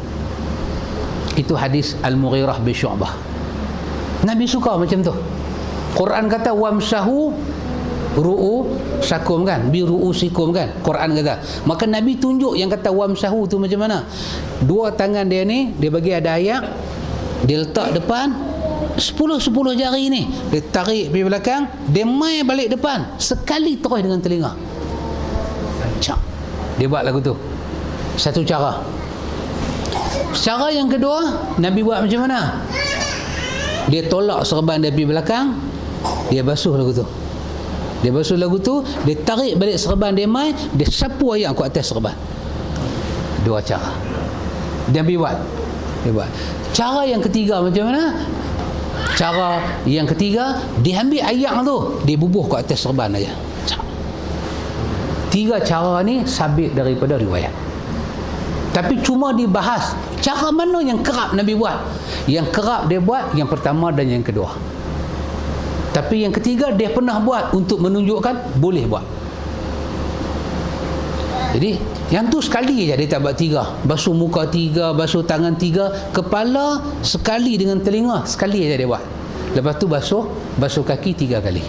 Itu hadis Al-Mughirah bin Syu'bah. Nabi suka macam tu. Quran kata wamsahu ru'u sakum kan, bi ru'usikum kan, Quran kata. Maka Nabi tunjuk yang kata wamsahu tu macam mana. 2 tangan dia ni, dia bagi ada ayat, dia letak depan, 10 jari ni dia tarik pergi belakang, dia mai balik depan, sekali terus dengan telinga. Cak. Dia buat lagu tu. Satu cara. Cara yang kedua, Nabi buat macam mana? Dia tolak serban dia pergi belakang, dia basuh lagu tu. Dia basuh lagu tu, dia tarik balik serban dia mai, dia sapu air ke atas serban. Dua cara. Nabi buat. Dia buat. Cara yang ketiga macam mana? Cara yang ketiga, dia ambil air tu, dia bubuh ke atas serban aja. 3 cara ni sabit daripada riwayat. Tapi cuma dibahas cara mana yang kerap Nabi buat. Yang kerap dia buat yang pertama dan yang kedua. Tapi yang ketiga dia pernah buat untuk menunjukkan boleh buat. Jadi yang tu sekali je dia tak buat 3. Basuh muka 3, basuh tangan 3, kepala sekali dengan telinga sekali je dia buat. Lepas tu basuh kaki 3 kali.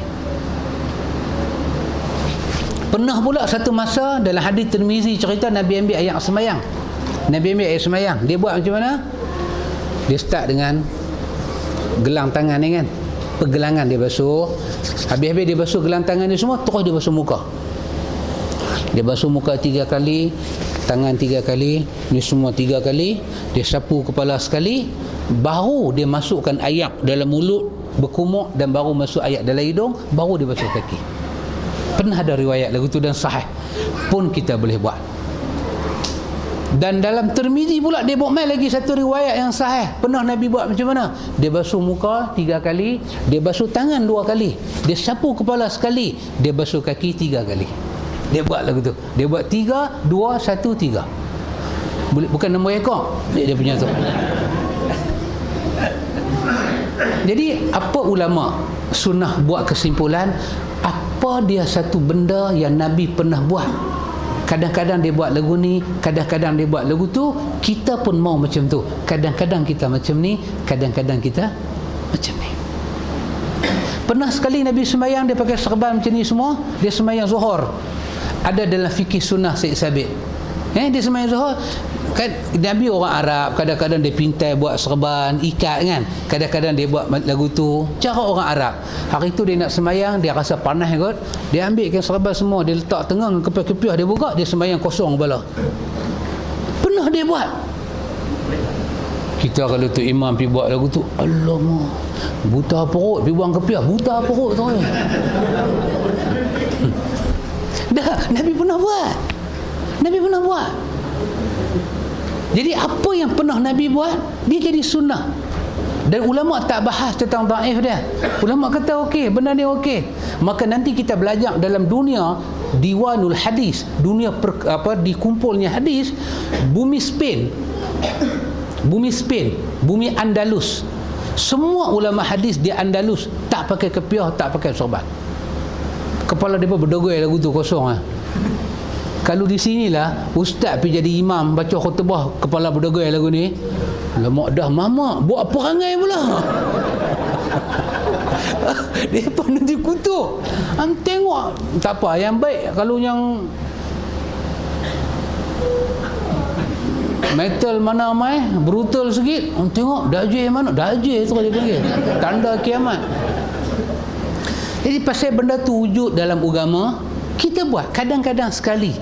Pernah pula satu masa dalam hadis Tirmizi cerita Nabi ambil ayat semayang. Nabi ambil ayat semayang. Dia buat macam mana? Dia start dengan gelang tangan ni kan. Pergelangan dia basuh. Habis-habis dia basuh gelang tangan dia semua, terus dia basuh muka. Dia basuh muka 3 kali, tangan 3 kali, ni semua 3 kali. Dia sapu kepala sekali, baru dia masukkan air dalam mulut, berkumur, dan baru masuk air dalam hidung, baru dia basuh kaki. Pernah ada riwayat lagu tu dan sahih pun kita boleh buat. Dan dalam Tirmizi pula dia buat mai lagi satu riwayat yang sahih. Pernah Nabi buat macam mana? Dia basuh muka 3 kali, dia basuh tangan 2 kali, dia sapu kepala sekali, dia basuh kaki 3 kali. Dia buat lagu tu. Dia buat 3, 2, 1, 3. Boleh, bukan nombor ekor. Dia punya tu. Jadi apa ulama sunnah buat kesimpulan, apa dia satu benda yang Nabi pernah buat. Kadang-kadang dia buat lagu ni, kadang-kadang dia buat lagu tu, kita pun mau macam tu. Kadang-kadang kita macam ni, kadang-kadang kita macam ni. Pernah sekali Nabi sembahyang dia pakai serban macam ni semua, dia sembahyang Zuhur. Ada dalam fikih sunnah Syed Sabit. Dia sembahyang Zuhur. Kan Nabi orang Arab, kadang-kadang dia pintai buat serban ikat kan, kadang-kadang dia buat lagu tu, cara orang Arab. Hari tu dia nak sembahyang, dia rasa panas kot, dia ambilkan serban semua, dia letak tengah dengan kepiah-kepiah, dia buka, dia sembahyang kosong kepala. Pernah dia buat. Kita kalau tu imam pergi buat lagu tu, alamak, buta perut, pergi buang kepiah, buta perut tu. Dah, Nabi pernah buat. Nabi pernah buat. Jadi apa yang pernah Nabi buat, dia jadi sunnah. Dan ulama tak bahas tentang dhaif dia. Ulama kata okey, benda ni okey. Maka nanti kita belajar dalam dunia diwanul hadis, dunia dikumpulnya hadis, bumi Spain, bumi Andalus. Semua ulama hadis di Andalus tak pakai kepiah, tak pakai sorban. Kepala dia berdogoi lagu tu kosong ah. Kalau di sinilah ustaz pergi jadi imam baca khutbah kepala berdogoi lagu ni, lemak dah mamak buat perangai pula. Dia pun nanti kutuk. Tengok tak apa, yang baik kalau yang metal mana mai brutal sikit, tengok dajjal mana, dajjal tu dia panggil, tanda kiamat. Jadi pasal benda tu wujud dalam agama, kita buat kadang-kadang sekali.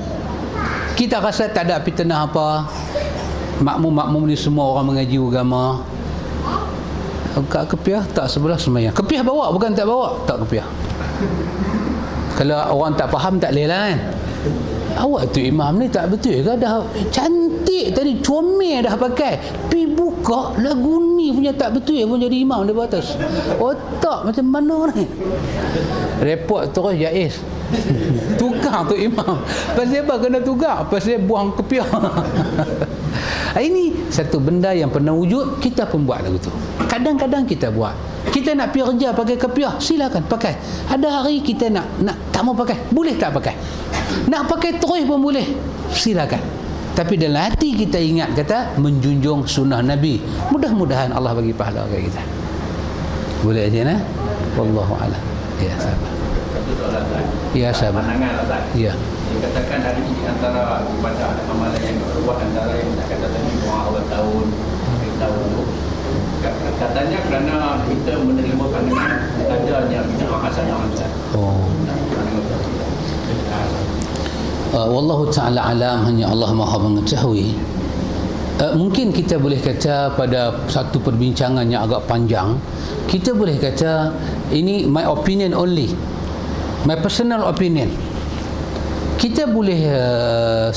Kita rasa tak ada fitnah apa, makmum-makmum ni semua orang mengaji agama. Kat kepiah tak sebelah sembahyang. Kepiah bawa, bukan tak bawa, tak kepiah. Kalau orang tak faham tak boleh lah kan. Awak tu imam ni tak betul ke? Dah cantik tadi, comel dah pakai, pi buka lagu ni punya tak betul pun jadi imam di atas. Otak macam mana ni? Report terus Jaiz. Tukar tu imam. Pasal apa kena tukar? Pasal buang kepiah. Ini satu benda yang pernah wujud, kita pun buat lagu tu. Kadang-kadang kita buat. Kita nak pergi kerja pakai kepiah, silakan pakai. Ada hari kita nak tak mau pakai, boleh tak pakai. Nak pakai terus pun boleh, silakan. Tapi dalam hati kita ingat kata menjunjung sunnah Nabi. Mudah-mudahan Allah bagi pahala kepada kita. Boleh aja nah? Wallahu a'lam. Ya sahabat.
Satu soalan Ustaz.
Ya sahabat.
Pandangan Ustaz.
Ya.
Dikatakan hari ini antara ibadah amalan yang berbuat antara yang nak kata tadi 2 tahun, 3 tahun tu. Katanya kerana kita menerima pandangan adanya bid'ah hasanah Ustaz.
Wallahu ta'ala alam, hanya Allah Maha mengetahui. Mungkin kita boleh kata pada satu perbincangan yang agak panjang, kita boleh kata ini my opinion only, my personal opinion. Kita boleh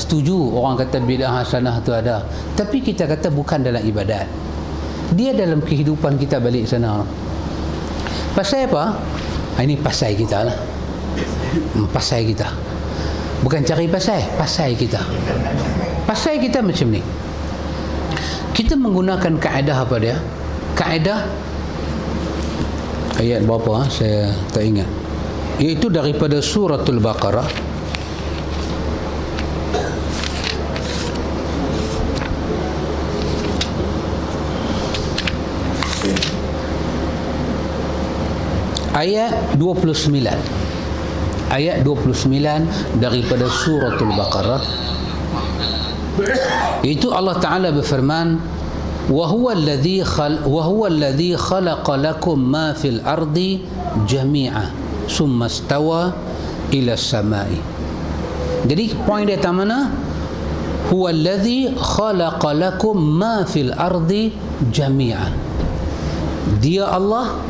setuju orang kata bid'ah hasanah tu ada, tapi kita kata bukan dalam ibadat, dia dalam kehidupan kita balik sana. Pasal apa? Ini pasal kita lah, pasal kita, bukan cari pasal kita. Pasal kita macam ni, kita menggunakan kaedah apa dia? Kaedah ayat berapa saya tak ingat, iaitu daripada suratul Baqarah. Ayat 29, ayat 29 daripada suratul Baqarah, itu Allah Ta'ala berfirman, wa huwa alladhi khalaqa lakum ma fil ardi jami'a summa istawa ila samai. Jadi poin dia tak mana? Huwa alladhi khalaqa lakum ma fil ardi jami'a. Dia Allah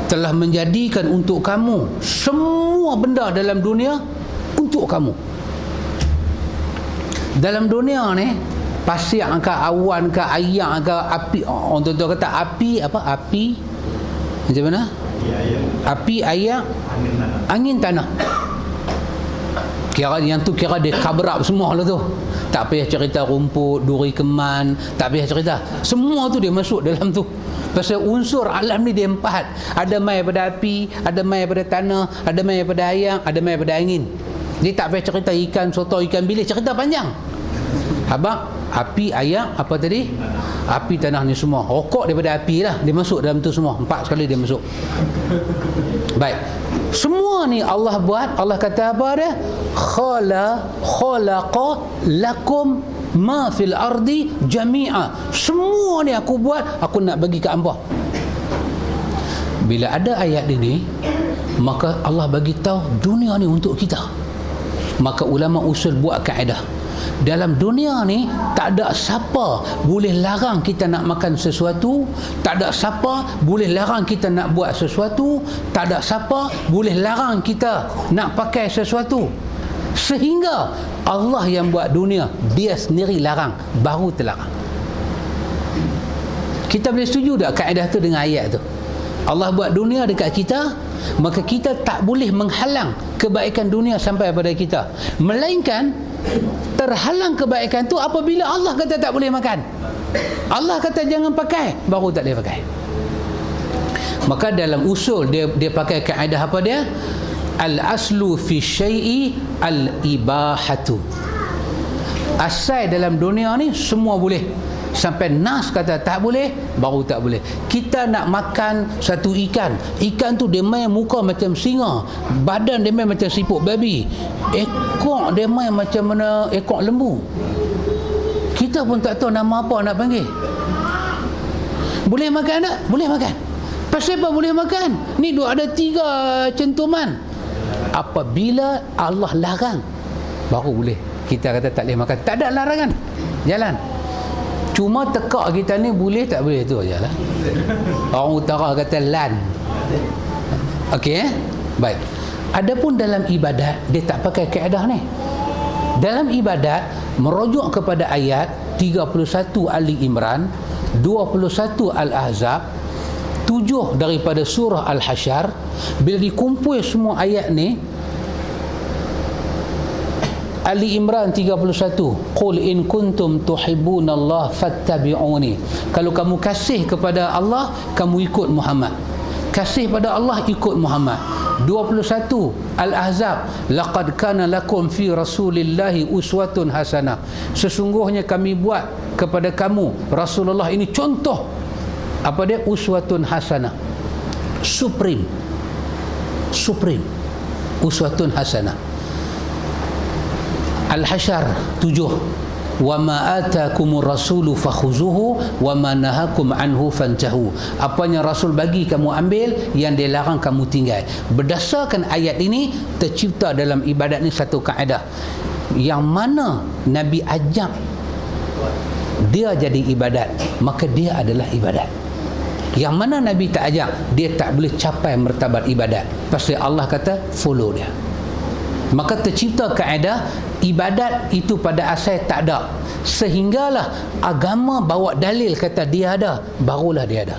telah menjadikan untuk kamu semua benda dalam dunia untuk kamu. Dalam dunia ni, pasir ke, awan ke, air ke, api, orang tu kata api apa? Api macam mana? Api, air, angin, tanah. Kira yang tu kira dia cover up semua lah tu. Tak payah cerita rumput, duri keman, tak payah cerita. Semua tu dia masuk dalam tu. Pasal unsur alam ni dia 4. Ada mai pada api, ada mai pada tanah, ada mai pada air, ada mai pada angin. Dia tak payah cerita ikan soto, ikan bilis, cerita panjang. Abang, api, air, apa tadi? Api, tanah ni semua. Rokok daripada api lah, dia masuk dalam tu semua. 4 sekali dia masuk. Baik. Semua ni Allah buat, Allah kata apa dia? Khalaqa lakum ma fil ardi jami'a. Semua ni aku buat, aku nak bagi ke hangpa. Bila ada ayat ini, maka Allah bagi tahu dunia ni untuk kita. Maka ulama usul buat kaedah, dalam dunia ni tak ada siapa boleh larang kita nak makan sesuatu, tak ada siapa boleh larang kita nak buat sesuatu, tak ada siapa boleh larang kita nak pakai sesuatu, sehingga Allah yang buat dunia, dia sendiri larang, baru terlarang. Kita boleh setuju tak kaedah tu dengan ayat tu? Allah buat dunia dekat kita, maka kita tak boleh menghalang kebaikan dunia sampai pada kita, melainkan terhalang kebaikan tu apabila Allah kata tak boleh makan, Allah kata jangan pakai, baru tak boleh pakai. Maka dalam usul dia pakai kaedah apa dia? Al-aslu fi syai'i al-ibahatu. Asal dalam dunia ni semua boleh, sampai nas kata tak boleh, baru tak boleh. Kita nak makan satu ikan, ikan tu dia main muka macam singa, badan dia main macam siput babi, ekor dia main macam mana ekor lembu. Kita pun tak tahu nama apa nak panggil. Boleh makan tak? Boleh makan. Pasal apa boleh makan? Ni duk ada 3 centuman. Apabila Allah larang, baru boleh. Kita kata tak boleh makan, tak ada larangan, jalan. Cuma tekak kita ni boleh tak boleh tu aja lah. Orang utara kata lan. Okey Baik. Adapun dalam ibadat, dia tak pakai kaedah ni. Dalam ibadat merujuk kepada ayat 31 Ali Imran, 21 Al-Ahzab, 7 daripada surah Al-Hasyr. Bila dikumpul semua ayat ni, Ali Imran 31, qul in kuntum tuhibbunallaha fattabi'uni. Kalau kamu kasih kepada Allah, kamu ikut Muhammad. Kasih pada Allah, ikut Muhammad. 21 Al-Ahzab, laqad kana lakum fi rasulillahi uswatun hasanah. Sesungguhnya kami buat kepada kamu Rasulullah ini contoh. Apa dia? Uswatun hasanah, supreme, uswatun hasanah. Al-Hasyr 7, wa ma atakumur rasulu fakhuzuhu wa ma nahakum anhu fantahu. Apa yang Rasul bagi kamu ambil, yang dia larang kamu tinggal. Berdasarkan ayat ini tercipta dalam ibadat ni satu kaedah, yang mana Nabi ajak dia jadi ibadat, maka dia adalah ibadat. Yang mana Nabi tak ajak, dia tak boleh capai martabat ibadat. Pasal Allah kata follow dia. Maka tercipta kaedah ibadat itu pada asal tak ada, sehinggalah agama bawa dalil kata dia ada, barulah dia ada.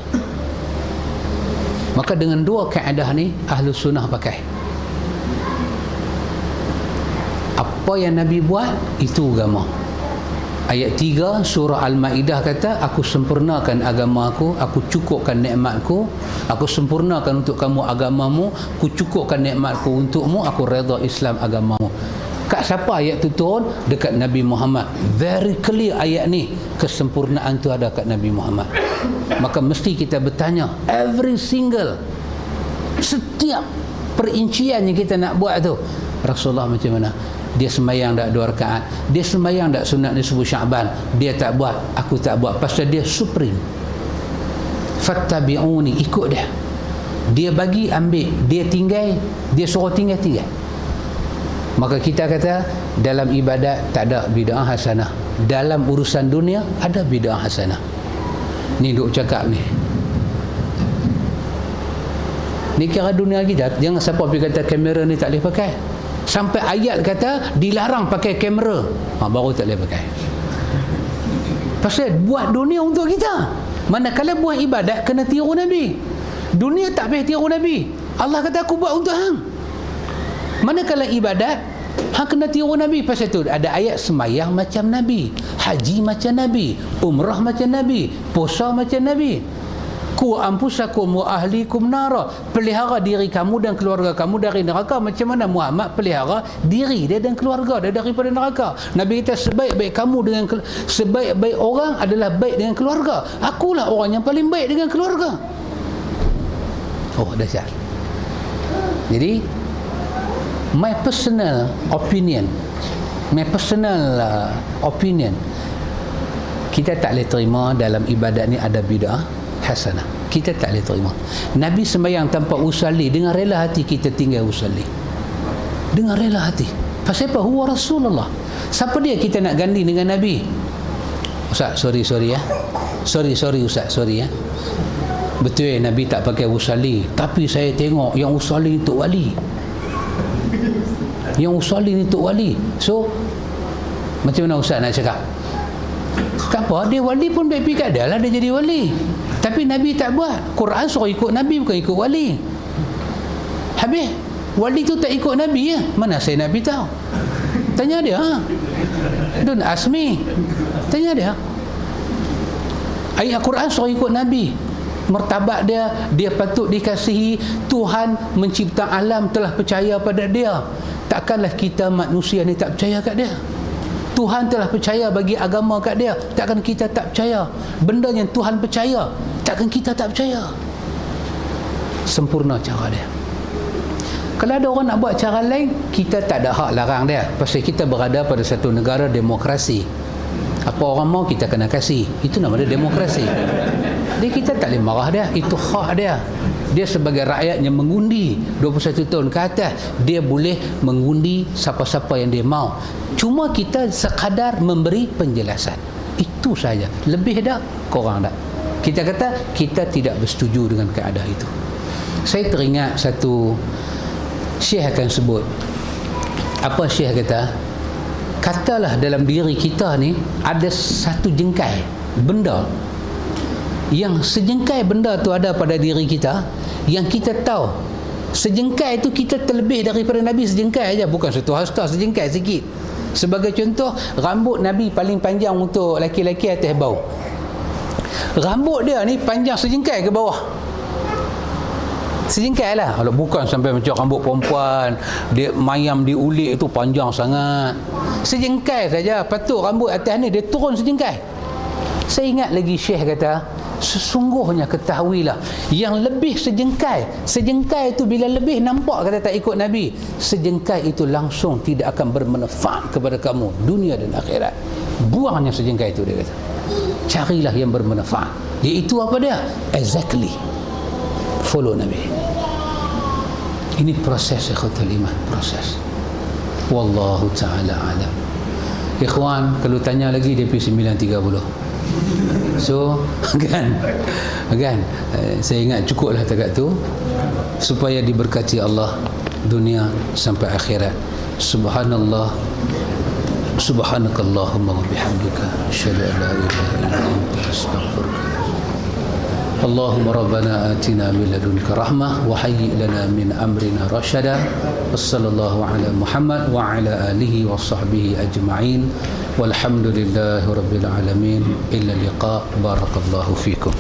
Maka dengan dua kaedah ni ahlu sunnah pakai. Apa yang Nabi buat itu agama. Ayat 3 surah Al-Ma'idah kata, aku sempurnakan agama aku cukupkan nikmatku, aku sempurnakan untuk kamu agamamu, aku cukupkan nikmatku untukmu, aku redha Islam agamamu. Kat siapa ayat tu turun? Dekat Nabi Muhammad. Very clear ayat ni, kesempurnaan tu ada kat Nabi Muhammad. Maka mesti kita bertanya, every single, setiap perincian yang kita nak buat tu, Rasulullah macam mana? Dia sembahyang tak 2 rakaat, dia sembahyang tak sunat nisfu Sya'ban, dia tak buat, aku tak buat, pasal dia supreme. Fattabi'uni, ikut dia. Dia bagi ambil, dia tinggal, dia suruh tinggal. Maka kita kata dalam ibadat tak ada bid'ah hasanah, dalam urusan dunia ada bid'ah hasanah. Ni duk cakap ni kira dunia kita. Jangan siapa pergi kata kamera ni tak boleh pakai. Sampai ayat kata dilarang pakai kamera, baru tak boleh pakai. Pasal buat dunia untuk kita. Manakala buat ibadat kena tiru Nabi. Dunia tak payah tiru Nabi. Allah kata aku buat untuk hang. Manakala ibadat hang kena tiru Nabi. Pasal tu ada ayat sembahyang macam Nabi, haji macam Nabi, umrah macam Nabi, puasa macam Nabi. Ku anfusakum wa ahlikum nara, pelihara diri kamu dan keluarga kamu dari neraka. Macam mana Muhammad pelihara diri dia dan keluarga dia daripada neraka? Nabi kata sebaik-baik kamu dengan sebaik-baik orang adalah baik dengan keluarga. Akulah orang yang paling baik dengan keluarga. Oh, dahsyat. Jadi my personal opinion, kita tak boleh terima dalam ibadat ni ada bid'ah hasanah. Kita tak boleh terima. Nabi sembahyang tanpa usalli, dengan rela hati kita tinggal usalli. Dengan rela hati. Pasal apa? Huwa Rasulullah. Siapa dia kita nak ganti dengan Nabi? Ustaz, sorry ya. Sorry Ustaz, sorry ya. Betul Nabi tak pakai usalli, tapi saya tengok yang usalli ni Tok Wali. Yang usalli ni Tok Wali. So macam mana Ustaz nak cakap? Tak apa, dia wali pun baik pikat dia lah, dia jadi wali. Tapi Nabi tak buat. Quran suruh ikut Nabi, bukan ikut wali. Habis wali tu tak ikut Nabi ya? Mana saya Nabi tahu? Tanya dia. Don't ask me. Tanya dia. Ayat Quran suruh ikut Nabi. Martabat dia patut dikasihi. Tuhan mencipta alam telah percaya pada dia. Takkanlah kita manusia ni tak percaya kat dia. Tuhan telah percaya bagi agama kat dia, takkan kita tak percaya. Benda yang Tuhan percaya, takkan kita tak percaya. Sempurna cara dia. Kalau ada orang nak buat cara lain, kita tak ada hak larang dia. Pasal kita berada pada satu negara demokrasi. Apa orang mau kita kena kasih. Itu nama dia demokrasi. Jadi kita tak boleh marah dia, itu hak dia. Dia sebagai rakyat yang mengundi 21 tahun ke atas, dia boleh mengundi siapa-siapa yang dia mau. Cuma kita sekadar memberi penjelasan. Itu saja. Lebih dah, korang dah. Kita kata kita tidak bersetuju dengan keadaan itu. Saya teringat satu Syekh akan sebut. Apa Syekh kata? Katalah dalam diri kita ni ada satu jengkai benda, yang sejengkai benda tu ada pada diri kita, yang kita tahu sejengkai itu kita terlebih daripada Nabi sejengkai aja, bukan satu hasta, sejengkai sikit. Sebagai contoh, rambut Nabi paling panjang untuk laki-laki atas bau. Rambut dia ni panjang sejengkai ke bawah. Sejengkai lah. Kalau bukan sampai macam rambut perempuan, dia mayam diulik itu panjang sangat. Sejengkai saja. Patut rambut atas ni dia turun sejengkai. Saya ingat lagi Syekh kata, sesungguhnya ketahuilah yang lebih sejengkai itu bila lebih nampak kata tak ikut Nabi, sejengkai itu langsung tidak akan bermanfaat kepada kamu dunia dan akhirat. Buangnya sejengkai itu, dia kata. Carilah yang bermanfaat, iaitu apa dia? Exactly follow Nabi. Ini proses ikhwatul iman, proses. Wallahu ta'ala alam. Ikhwan, kalau tanya lagi dia pergi 9.30. So kan saya ingat cukuplah takat tu, supaya diberkati Allah dunia sampai akhirat. Subhanallah, subhanakallahumma wa bihamdika asyhadu an la ilaha illa anta astaghfiruka. Allahumma rabbana atina min ladunka rahmah wa hayyi lana min amrina rashada. Wassallallahu ala Muhammad wa ala alihi wa sahbihi ajma'in. Walhamdulillahi rabbil alamin. Illa liqa. Barakallahu fikum.